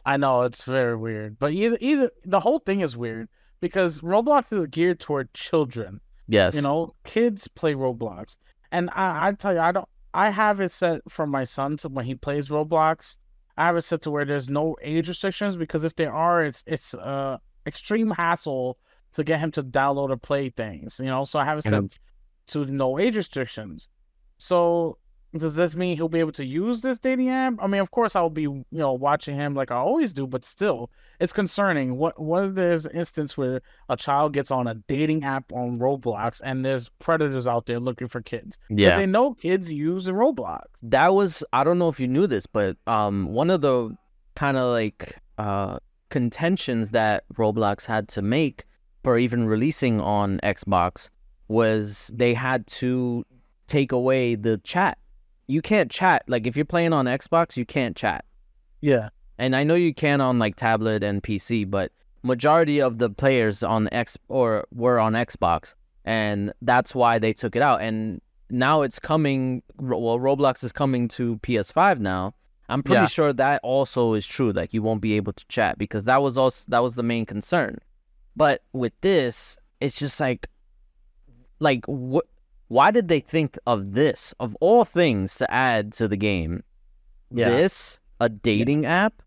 I know, it's very weird, but either the whole thing is weird because Roblox is geared toward children. Yes, you know, kids play Roblox, and I tell you, I have it set for my son to when he plays Roblox. I have it set to where there's no age restrictions, because if there are, it's extreme hassle to get him to download or play things. You know, so I have it set to no age restrictions. So does this mean he'll be able to use this dating app? I mean, of course I'll be, watching him like I always do, but still, it's concerning. What if there's an instance where a child gets on a dating app on Roblox and there's predators out there looking for kids? Yeah, they know kids use Roblox. That was, I don't know if you knew this, but one of the kind of like contentions that Roblox had to make for even releasing on Xbox was they had to take away the chat. You can't chat. Like, if you're playing on Xbox, you can't chat. Yeah. And I know you can on like tablet and PC, but majority of the players on were on Xbox, and that's why they took it out. And now it's coming. Well, Roblox is coming to PS5 now. I'm pretty sure that also is true. Like, you won't be able to chat, because that was the main concern. But with this, it's just like what? Why did they think of this, of all things, to add to the game? Yeah. This, a dating app?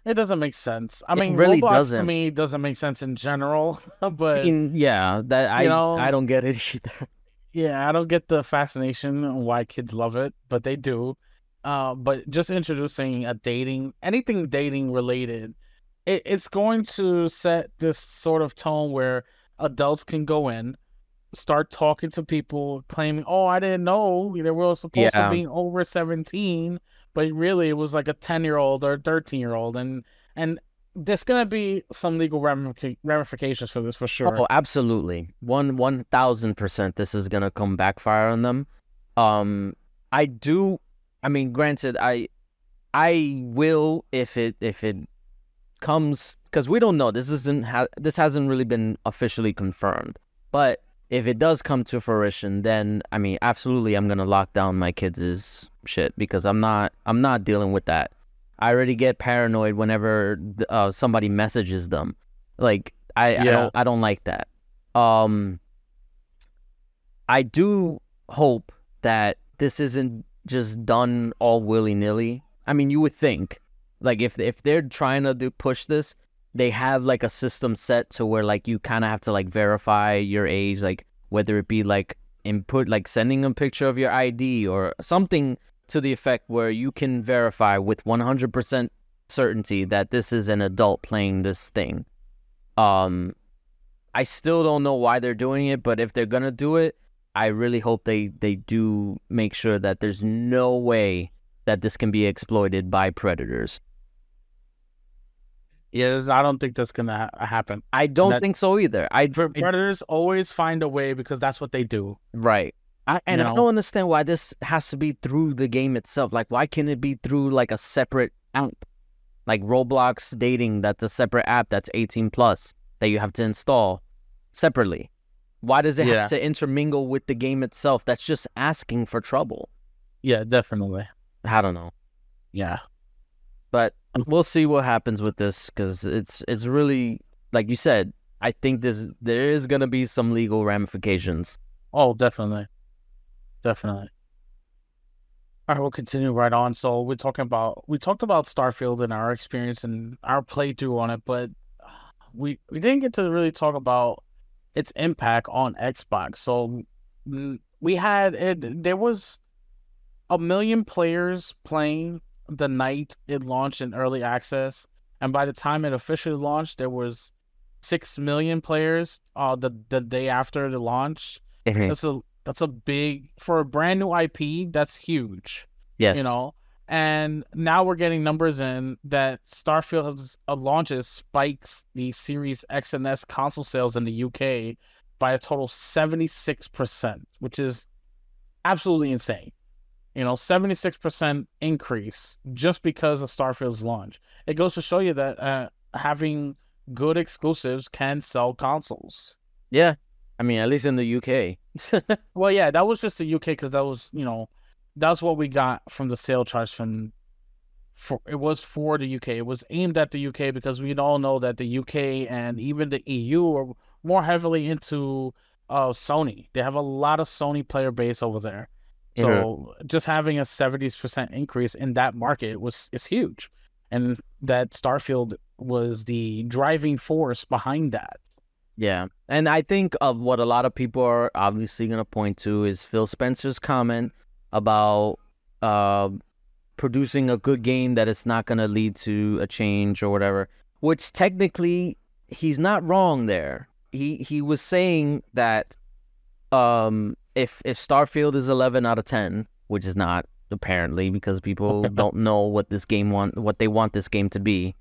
It doesn't make sense. I mean, really Roblox doesn't. To me doesn't make sense in general. But I don't get it either. Yeah, I don't get the fascination on why kids love it, but they do. But just introducing anything dating related, it's going to set this sort of tone where adults can go in, start talking to people, claiming, "Oh, I didn't know they were supposed to be over 17," but really it was like a 10-year-old or a 13-year-old, and there's gonna be some legal ramifications for this for sure. Oh, absolutely. 1,000% this is gonna come backfire on them. I mean, granted, I will if it comes, because we don't know. This hasn't really been officially confirmed. But if it does come to fruition, then I mean, absolutely, I'm gonna lock down my kids' shit, because I'm not dealing with that. I already get paranoid whenever somebody messages them. Like I don't like that. I do hope that this isn't just done all willy-nilly. I mean, you would think, like, if they're trying to push this, they have like a system set to where like you kind of have to like verify your age, like whether it be like input, like sending a picture of your ID or something to the effect where you can verify with 100% certainty that this is an adult playing this thing. I still don't know why they're doing it, but if they're gonna do it, I really hope they do make sure that there's no way that this can be exploited by predators. Yeah, I don't think that's gonna happen. I don't think so either. Predators always find a way, because that's what they do. Right. I don't understand why this has to be through the game itself. Like, why can't it be through like a separate app? Like Roblox dating, that's a separate app that's 18 plus that you have to install separately. Why does it have to intermingle with the game itself? That's just asking for trouble. Yeah, definitely. I don't know. Yeah. But we'll see what happens with this, because it's really, like you said, I think there is going to be some legal ramifications. Oh, definitely. Definitely. All right, we'll continue right on. So we talked about Starfield and our experience and our playthrough on it, but we didn't get to really talk about its impact on Xbox. So there was 1 million players playing the night it launched in early access, and by the time it officially launched, there was 6 million players the day after the launch. Mm-hmm. That's a big, for a brand new IP, that's huge. Yes. You know, and now we're getting numbers in that Starfield's launches spikes the Series X and S console sales in the UK by a total 76%, which is absolutely insane. 76% increase just because of Starfield's launch. It goes to show you that having good exclusives can sell consoles. Yeah. I mean, at least in the UK. Well, yeah, that was just the UK, because that was, that's what we got from the sale charge it was for the UK. It was aimed at the UK because we all know that the UK and even the EU are more heavily into Sony. They have a lot of Sony player base over there. So just having a 70% increase in that market is huge. And that Starfield was the driving force behind that. Yeah. And I think what a lot of people are obviously going to point to is Phil Spencer's comment about producing a good game that it's not going to lead to a change or whatever, which technically he's not wrong there. He was saying that if Starfield is 11 out of 10, which is not apparently, because people don't know what they want this game to be,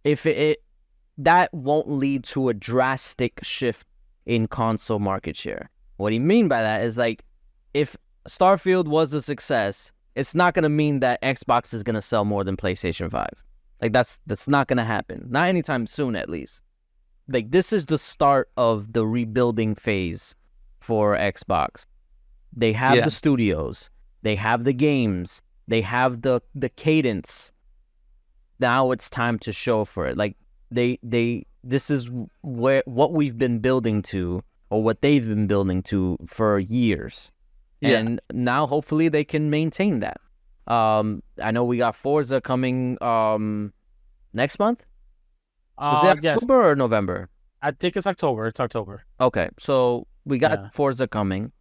if that won't lead to a drastic shift in console market share. What do you mean by that is, like, if Starfield was a success, it's not going to mean that Xbox is going to sell more than PlayStation 5. Like, that's not going to happen. Not anytime soon, at least. Like, this is the start of the rebuilding phase for Xbox. They have the studios. They have the games. They have the cadence. Now it's time to show for it. Like, this is what we've been building to, or what they've been building to for years. Yeah. And now hopefully they can maintain that. I know we got Forza coming next month. Was it October or November? I think it's October. It's October. Okay, so we got Forza coming,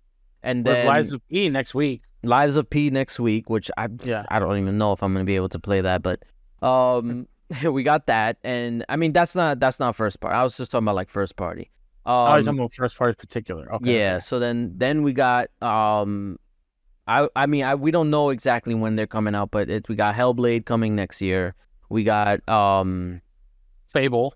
and then Lives of P next week. Lives of P next week, which I don't even know if I'm gonna be able to play that, but we got that, and I mean that's not first party. I was just talking about like first party. I was talking about first party in particular. Okay. Yeah. Okay. So then we got we don't know exactly when they're coming out, but we got Hellblade coming next year. We got Fable.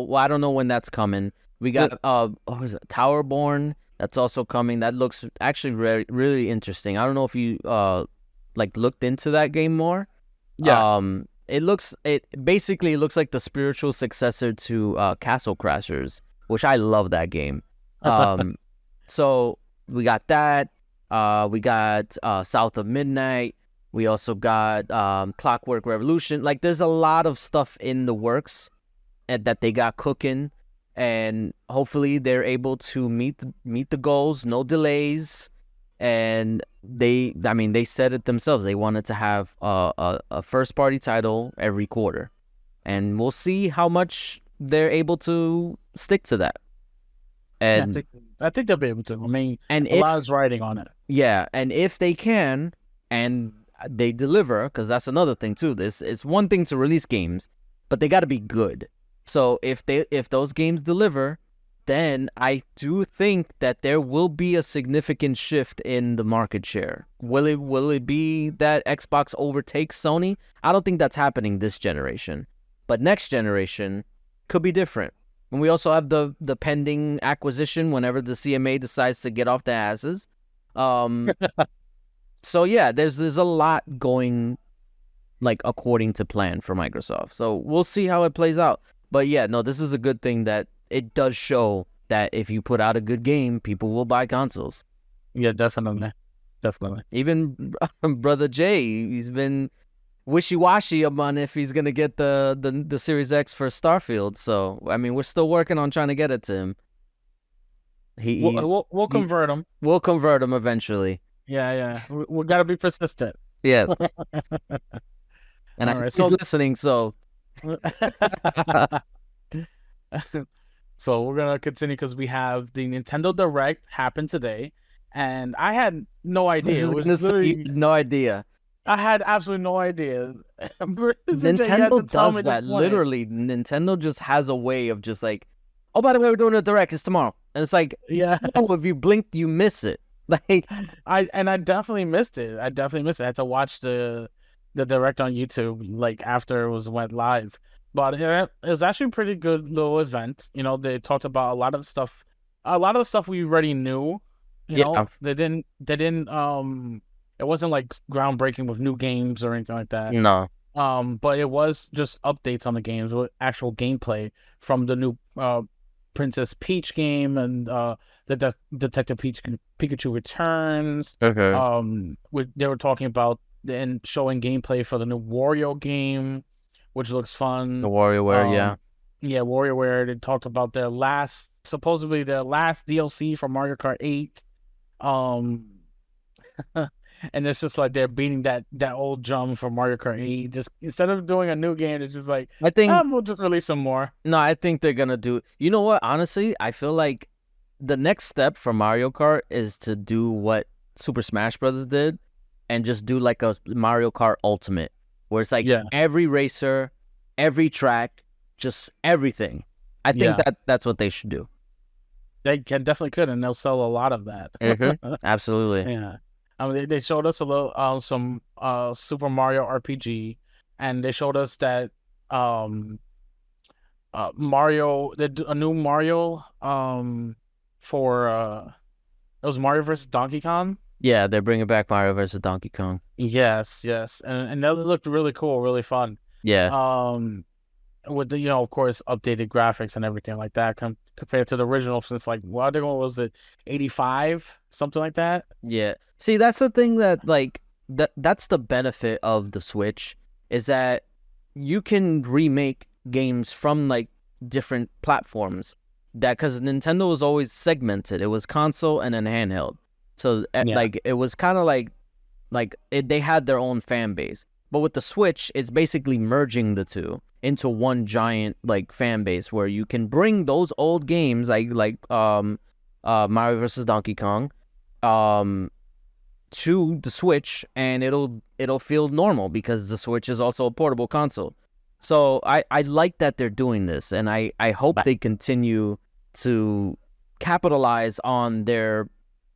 Well, I don't know when that's coming. We got what was it? Towerborn. That's also coming. That looks actually really interesting. I don't know if you like looked into that game more. Yeah. It basically looks like the spiritual successor to Castle Crashers, which I love that game. So we got that. We got South of Midnight. We also got Clockwork Revolution. Like, there's a lot of stuff in the works and that they got cooking, and hopefully they're able to meet the goals, no delays. And they said it themselves. They wanted to have a first party title every quarter, and we'll see how much they're able to stick to that. And yeah, I think they'll be able to. I mean, and a lot is riding on it. Yeah, and if they can and they deliver, because that's another thing too. It's one thing to release games, but they got to be good. So if those games deliver, then I do think that there will be a significant shift in the market share. Will it be that Xbox overtakes Sony? I don't think that's happening this generation, but next generation could be different. And we also have the pending acquisition whenever the CMA decides to get off their asses. So yeah, there's a lot going like according to plan for Microsoft. So we'll see how it plays out. But yeah, no, this is a good thing that it does show that if you put out a good game, people will buy consoles. Yeah, definitely. Even brother Jay, he's been wishy-washy about if he's gonna get the Series X for Starfield. So I mean, we're still working on trying to get it to him. We'll convert him. We'll convert him eventually. Yeah. We gotta be persistent. Yeah. And he's listening, so. So we're gonna continue because we have the Nintendo Direct happen today, and I had no idea. It was literally no idea. I had absolutely no idea. Nintendo does that. Literally, Nintendo just has a way of just like, oh, by the way, we're doing a Direct. It's tomorrow, and it's like, yeah. Oh, if you blink, you miss it. Like, I definitely missed it. I had to watch the Direct on YouTube like after it went live. But it was actually a pretty good little event. You know, they talked about a lot of stuff we already knew. You know, they didn't it wasn't like groundbreaking with new games or anything like that. No. But it was just updates on the games with actual gameplay from the new Princess Peach game and the Detective Pikachu Returns. Okay. They were talking about and showing gameplay for the new Wario game, which looks fun. The WarioWare, yeah. Yeah, WarioWare. They talked about supposedly their last DLC for Mario Kart 8. And it's just like they're beating that old drum for Mario Kart 8. Just instead of doing a new game, it's just like, I think we'll just release some more. No, I think they're gonna do. You know what? Honestly, I feel like the next step for Mario Kart is to do what Super Smash Brothers did, and just do like a Mario Kart Ultimate, where it's like every racer, every track, just everything. I think that's what they should do. They definitely could, and they'll sell a lot of that. Mm-hmm. Absolutely. Yeah. I mean, they showed us a little some Super Mario RPG, and they showed us that Mario, a new Mario for it was Mario versus Donkey Kong. Yeah, they're bringing back Mario versus Donkey Kong. Yes, and that looked really cool, really fun. Yeah. With the of course updated graphics and everything like that compared to the original, since like what was it, 85, something like that. Yeah. See, that's the thing that like that's the benefit of the Switch, is that you can remake games from like different platforms. That because Nintendo was always segmented. It was console and then handheld. So like it was kind of like they had their own fan base. But with the Switch, it's basically merging the two into one giant like fan base where you can bring those old games like Mario vs. Donkey Kong to the Switch, and it'll feel normal because the Switch is also a portable console. So I like that they're doing this, and I hope they continue to capitalize on their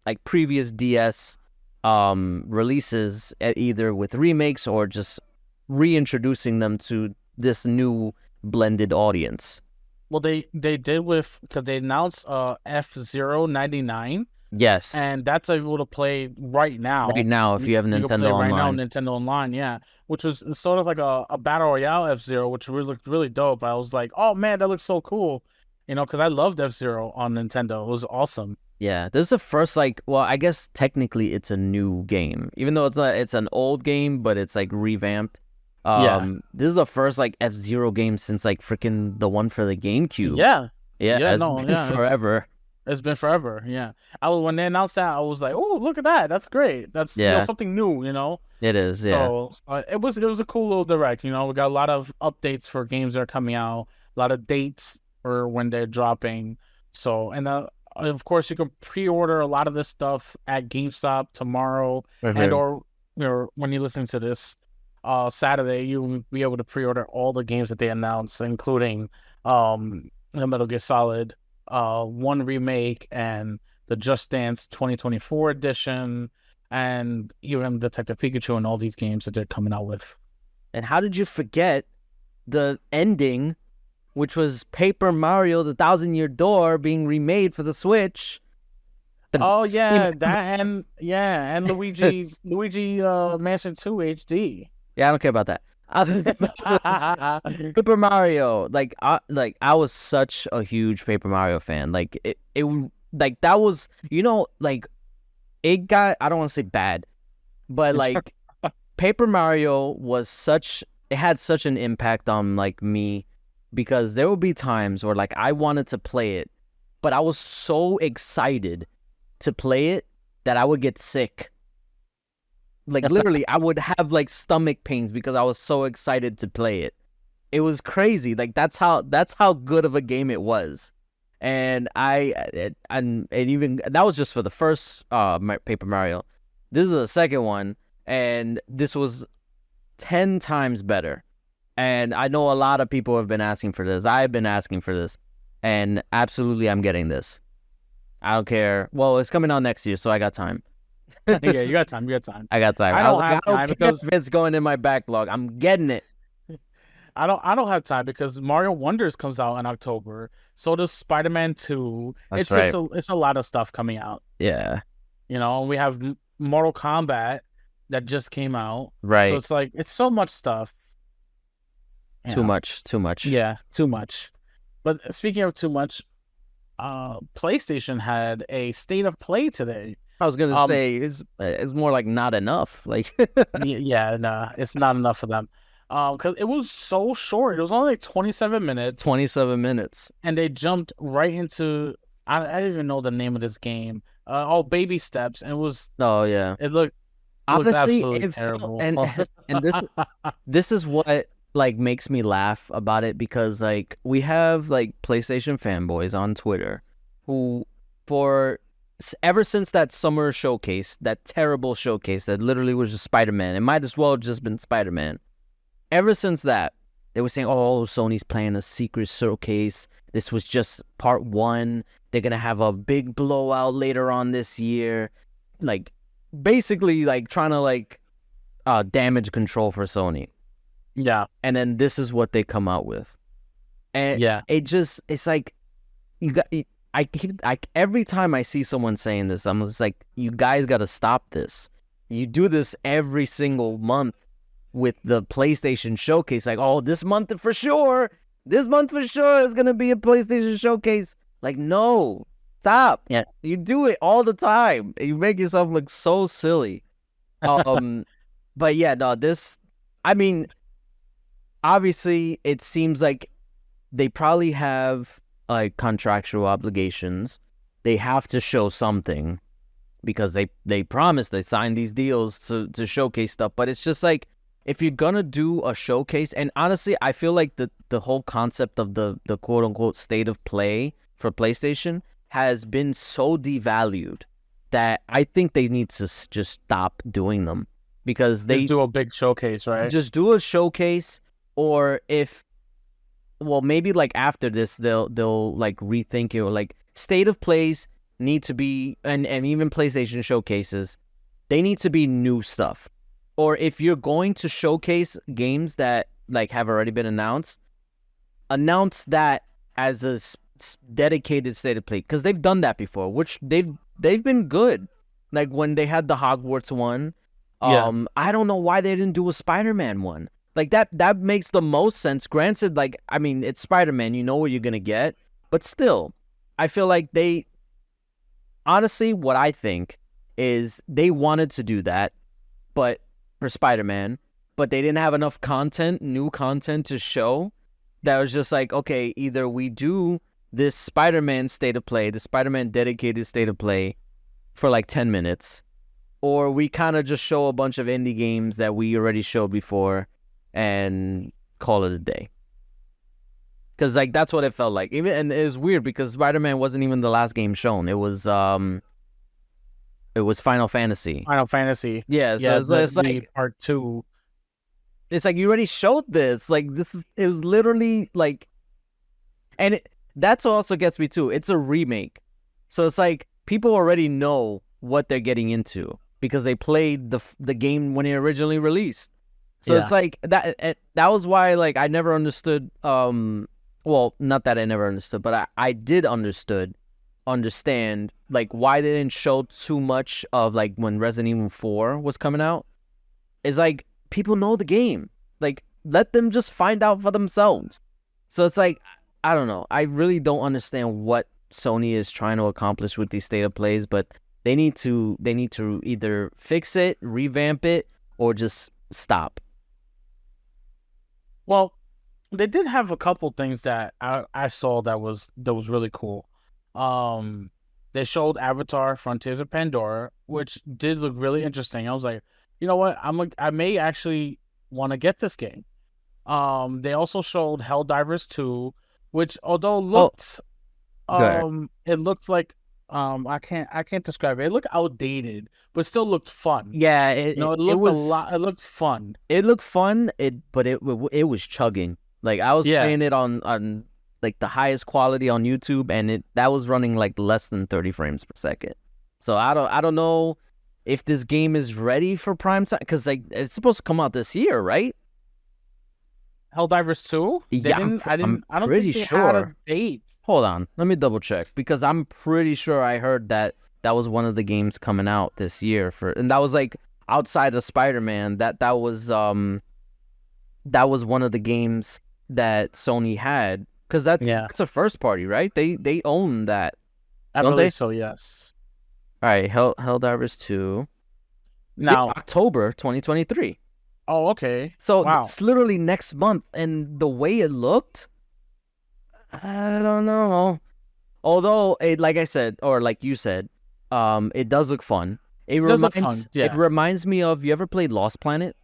like previous DS releases, either with remakes or just reintroducing them to this new blended audience. Well, they did with because they announced F-Zero 99. Yes. And that's able to play right now. Right now, if you have Nintendo can play Online. Right now, Nintendo Online, yeah. Which was sort of like a Battle Royale F-Zero, which really looked really dope. I was like, oh man, that looks so cool. Because I loved F-Zero on Nintendo. It was awesome. Yeah, this is the first, like, well, I guess technically it's a new game. Even though it's an old game, but it's like revamped. This is the first like F-Zero game since like freaking the one for the GameCube. Yeah. It's been forever. It's been forever, yeah. When they announced that, I was like, "Oh, look at that! That's great. That's something new." It is, yeah. So it was a cool little direct. We got a lot of updates for games that are coming out, a lot of dates for when they're dropping. So of course you can pre-order a lot of this stuff at GameStop tomorrow, and or when you listen to this Saturday, you'll be able to pre-order all the games that they announced, including the Metal Gear Solid 1 remake and the Just Dance 2024 edition, and even Detective Pikachu and all these games that they're coming out with. And how did you forget the ending, which was Paper Mario: The Thousand-Year Door being remade for the Switch? And Luigi Mansion 2 HD. Yeah, I don't care about that. Paper Mario, I was such a huge Paper Mario fan. Like it that was, it got, I don't want to say bad, but like Paper Mario it had such an impact on like me, because there would be times where like I wanted to play it, but I was so excited to play it that I would get sick. Like literally, I would have like stomach pains because I was so excited to play it. It was crazy. Like that's how good of a game it was. And even that was just for the first Paper Mario. This is the second one, and this was 10 times better. And I know a lot of people have been asking for this. I've been asking for this, and absolutely, I'm getting this. I don't care. Well, it's coming out next year, so I got time. Yeah, you got time. I got time. I don't have time because it's going in my backlog. I'm getting it. I don't have time because Mario Wonders comes out in October. So does Spider-Man 2. That's right. It's a lot of stuff coming out. Yeah. We have Mortal Kombat that just came out. Right. So it's like it's so much stuff. Too much. Yeah, too much. But speaking of too much, PlayStation had a state of play today. I was gonna say it's more like not enough. Like it's not enough for them. Because it was so short. It was only like 27 minutes. 27 minutes. And they jumped right into I don't even know the name of this game. Baby Steps, and it was it looked honestly absolutely terrible. And this is what like makes me laugh about it, because like we have like PlayStation fanboys on Twitter who ever since that summer showcase, that terrible showcase that literally was just Spider-Man, it might as well have just been Spider-Man. Ever since that, they were saying, oh, Sony's playing a secret showcase. This was just part 1. They're going to have a big blowout later on this year. Like, basically, like, trying to, like, damage control for Sony. Yeah. And then this is what they come out with. And it's like, every time I see someone saying this, I'm just like, you guys got to stop this. You do this every single month with the PlayStation showcase. Like, oh, this month for sure is going to be a PlayStation showcase. Like, no, stop. Yeah. You do it all the time. You make yourself look so silly. But yeah, no, obviously it seems like they probably have like contractual obligations. They have to show something because they promised, they signed these deals to showcase stuff. But it's just like, if you're gonna do a showcase, and honestly, I feel like the whole concept of the quote unquote state of play for PlayStation has been so devalued that I think they need to just stop doing them, because they just do a big showcase, right? Just do a showcase, or maybe like after this they'll like rethink it, or like state of plays need to be, and even PlayStation showcases, they need to be new stuff. or if you're going to showcase games that like have already been announced, announce that as a dedicated state of play, because they've done that before, which they've been good. Like when they had the Hogwarts one, I don't know why they didn't do a Spider-Man one. Like that makes the most sense. Granted, like I mean, it's Spider-Man, you know what you're gonna get, but still, I feel like they honestly, what I think is they wanted to do that, but for Spider-Man, but they didn't have enough content, new content to show. That was just like, okay, either we do this Spider-Man state of play, the Spider-Man dedicated state of play for like 10 minutes, or we kind of just show a bunch of indie games that we already showed before and call it a day. Because like that's what it felt like. And it was weird because Spider-Man wasn't even the last game shown. It was Final Fantasy. Final Fantasy. Yeah, so it's like part 2. It's like you already showed this. Like it was literally like, and that's what also gets me too. It's a remake, so it's like people already know what they're getting into because they played the game when it originally released. So it's like that was why like I never understood. Well, not that I never understood, but I did understand like why they didn't show too much of like when Resident Evil 4 was coming out. It's like people know the game. Like, let them just find out for themselves. So it's like, I don't know. I really don't understand what Sony is trying to accomplish with these state of plays, but they need to either fix it, revamp it, or just stop. Well, they did have a couple things that I saw that was really cool. They showed Avatar: Frontiers of Pandora, which did look really interesting. I was like, you know what? I may actually want to get this game. They also showed Helldivers 2, which although looked it looked like I can't describe it. It looked outdated, but still looked fun. Yeah, it looked a lot. It looked fun. It looked fun. But it was chugging. Like I was playing it on like the highest quality on YouTube, and that was running like less than 30 frames per second. So I don't know if this game is ready for prime time, because like it's supposed to come out this year, right? Helldivers 2? I don't pretty think they sure. had a date. Hold on, let me double check, because I'm pretty sure I heard that was one of the games coming out this year and that was like outside of Spider-Man. That was one of the games that Sony had, because that's a first party, right? They own that. I believe so, yes. All right, Helldivers 2. Now October 2023. Oh, okay. So it's literally next month, and the way it looked, I don't know. Although like I said, or like you said, it does look fun. It reminds me of, you ever played Lost Planet?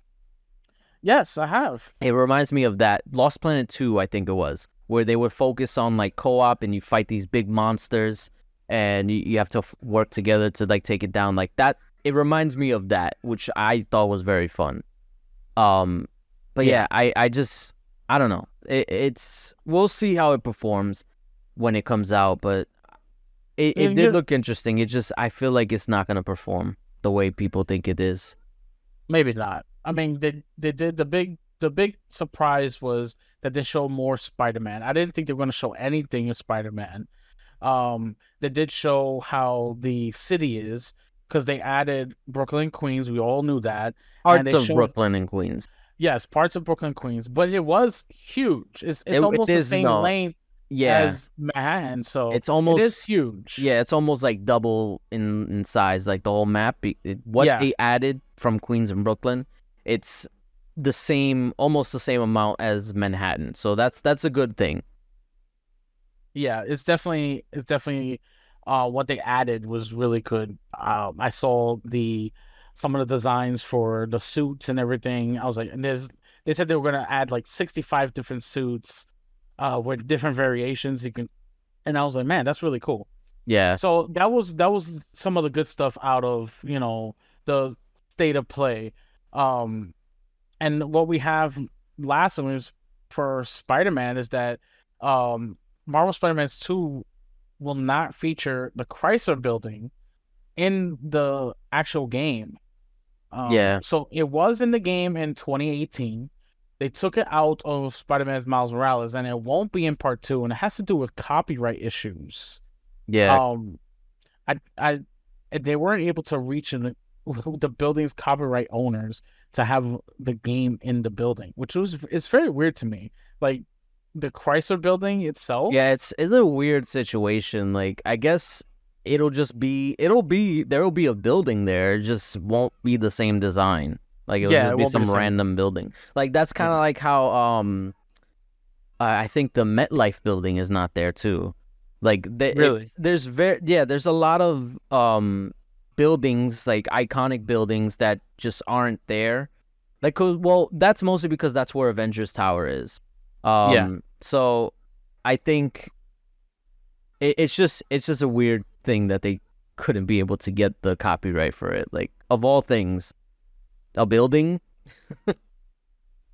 Yes, I have. It reminds me of that. Lost Planet 2, I think it was, where they would focus on like co-op and you fight these big monsters and you have to work together to like take it down like that. It reminds me of that, which I thought was very fun. But yeah, I don't know. We'll see how it performs when it comes out, but it did look interesting. I feel like it's not going to perform the way people think it is. Maybe not. I mean, they did the big surprise was that they showed more Spider-Man. I didn't think they were going to show anything of Spider-Man. They did show how the city is, because they added Brooklyn, Queens. We all knew that. Parts of Brooklyn and Queens. Yes, parts of Brooklyn, Queens. But it was huge. It's almost the same length as Manhattan. So it is huge. Yeah, it's almost like double in size, like the whole map. They added from Queens and Brooklyn, it's almost the same amount as Manhattan. So that's a good thing. Yeah, it's definitely what they added was really good. I saw some of the designs for the suits and everything. I was like, and they said they were gonna add like 65 different suits with different variations you can, and I was like, man, that's really cool. Yeah. So that was some of the good stuff out of the state of play. And what we have last one is for Spider-Man is that Marvel Spider-Man 2 will not feature the Chrysler Building in the actual game. Yeah. So it was in the game in 2018. They took it out of Spider-Man Miles Morales, and it won't be in Part 2, and it has to do with copyright issues. Yeah. I they weren't able to reach the building's copyright owners to have the game in the building, which it's very weird to me. Like the Chrysler building itself. Yeah, it's a weird situation. Like, I guess there will be a building there. It just won't be the same design. Like, it'll just be some random building. Like, that's kind of like how I think the MetLife building is not there too. Like, really, there's a lot of buildings, like iconic buildings, that just aren't there. Like, well, that's mostly because that's where Avengers Tower is. So I think it's just a weird thing that they couldn't be able to get the copyright for it. Like, of all things, a building.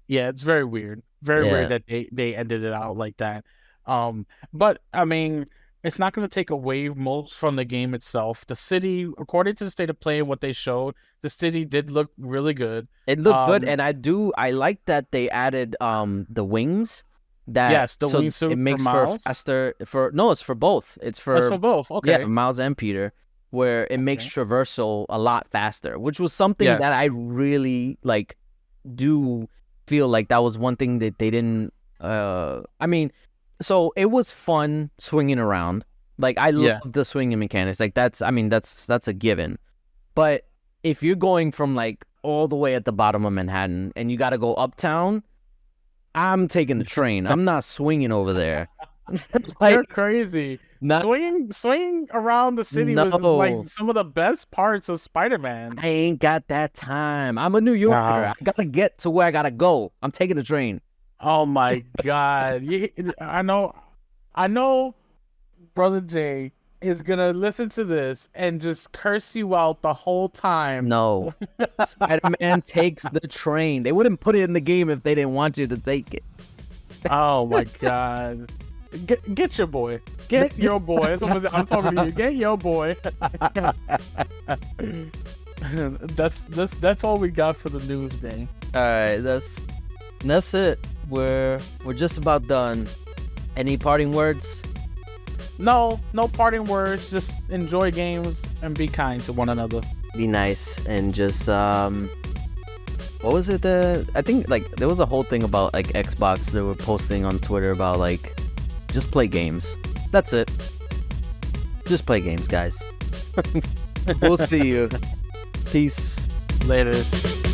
Yeah, it's very weird. Very weird that they ended it out like that. But I mean, it's not going to take away most from the game itself. The city, according to the state of play and what they showed, the city did look really good. It looked good, and I like that they added the wings. Yes, the wingsuit it makes for Miles? for faster. It's for both. It's for both. Okay. Yeah, Miles and Peter, where it makes traversal a lot faster, which was something that I really do feel like that was one thing that they didn't. I mean, so it was fun swinging around. Like, I love the swinging mechanics. Like, that's a given. But if you're going from like all the way at the bottom of Manhattan and you got to go uptown, I'm taking the train. I'm not swinging over there. Like, you're crazy. Swinging around the city was like some of the best parts of Spider-Man. I ain't got that time. I'm a New Yorker. I gotta get to where I gotta go. I'm taking the train. Oh my God. I know Brother Jay is gonna listen to this and just curse you out the whole time. No. Spider-Man takes the train. They wouldn't put it in the game if they didn't want you to take it. Oh my God. Get your boy. Get your boy. I'm talking to you. Get your boy. That's all we got for the news, gang. All right, that's it. We're just about done. Any parting words? No parting words. Just enjoy games and be kind to one another. Be nice and just what was it? I think like there was a whole thing about like Xbox. They were posting on Twitter about like just play games. That's it. Just play games, guys. We'll see you. Peace. Laters.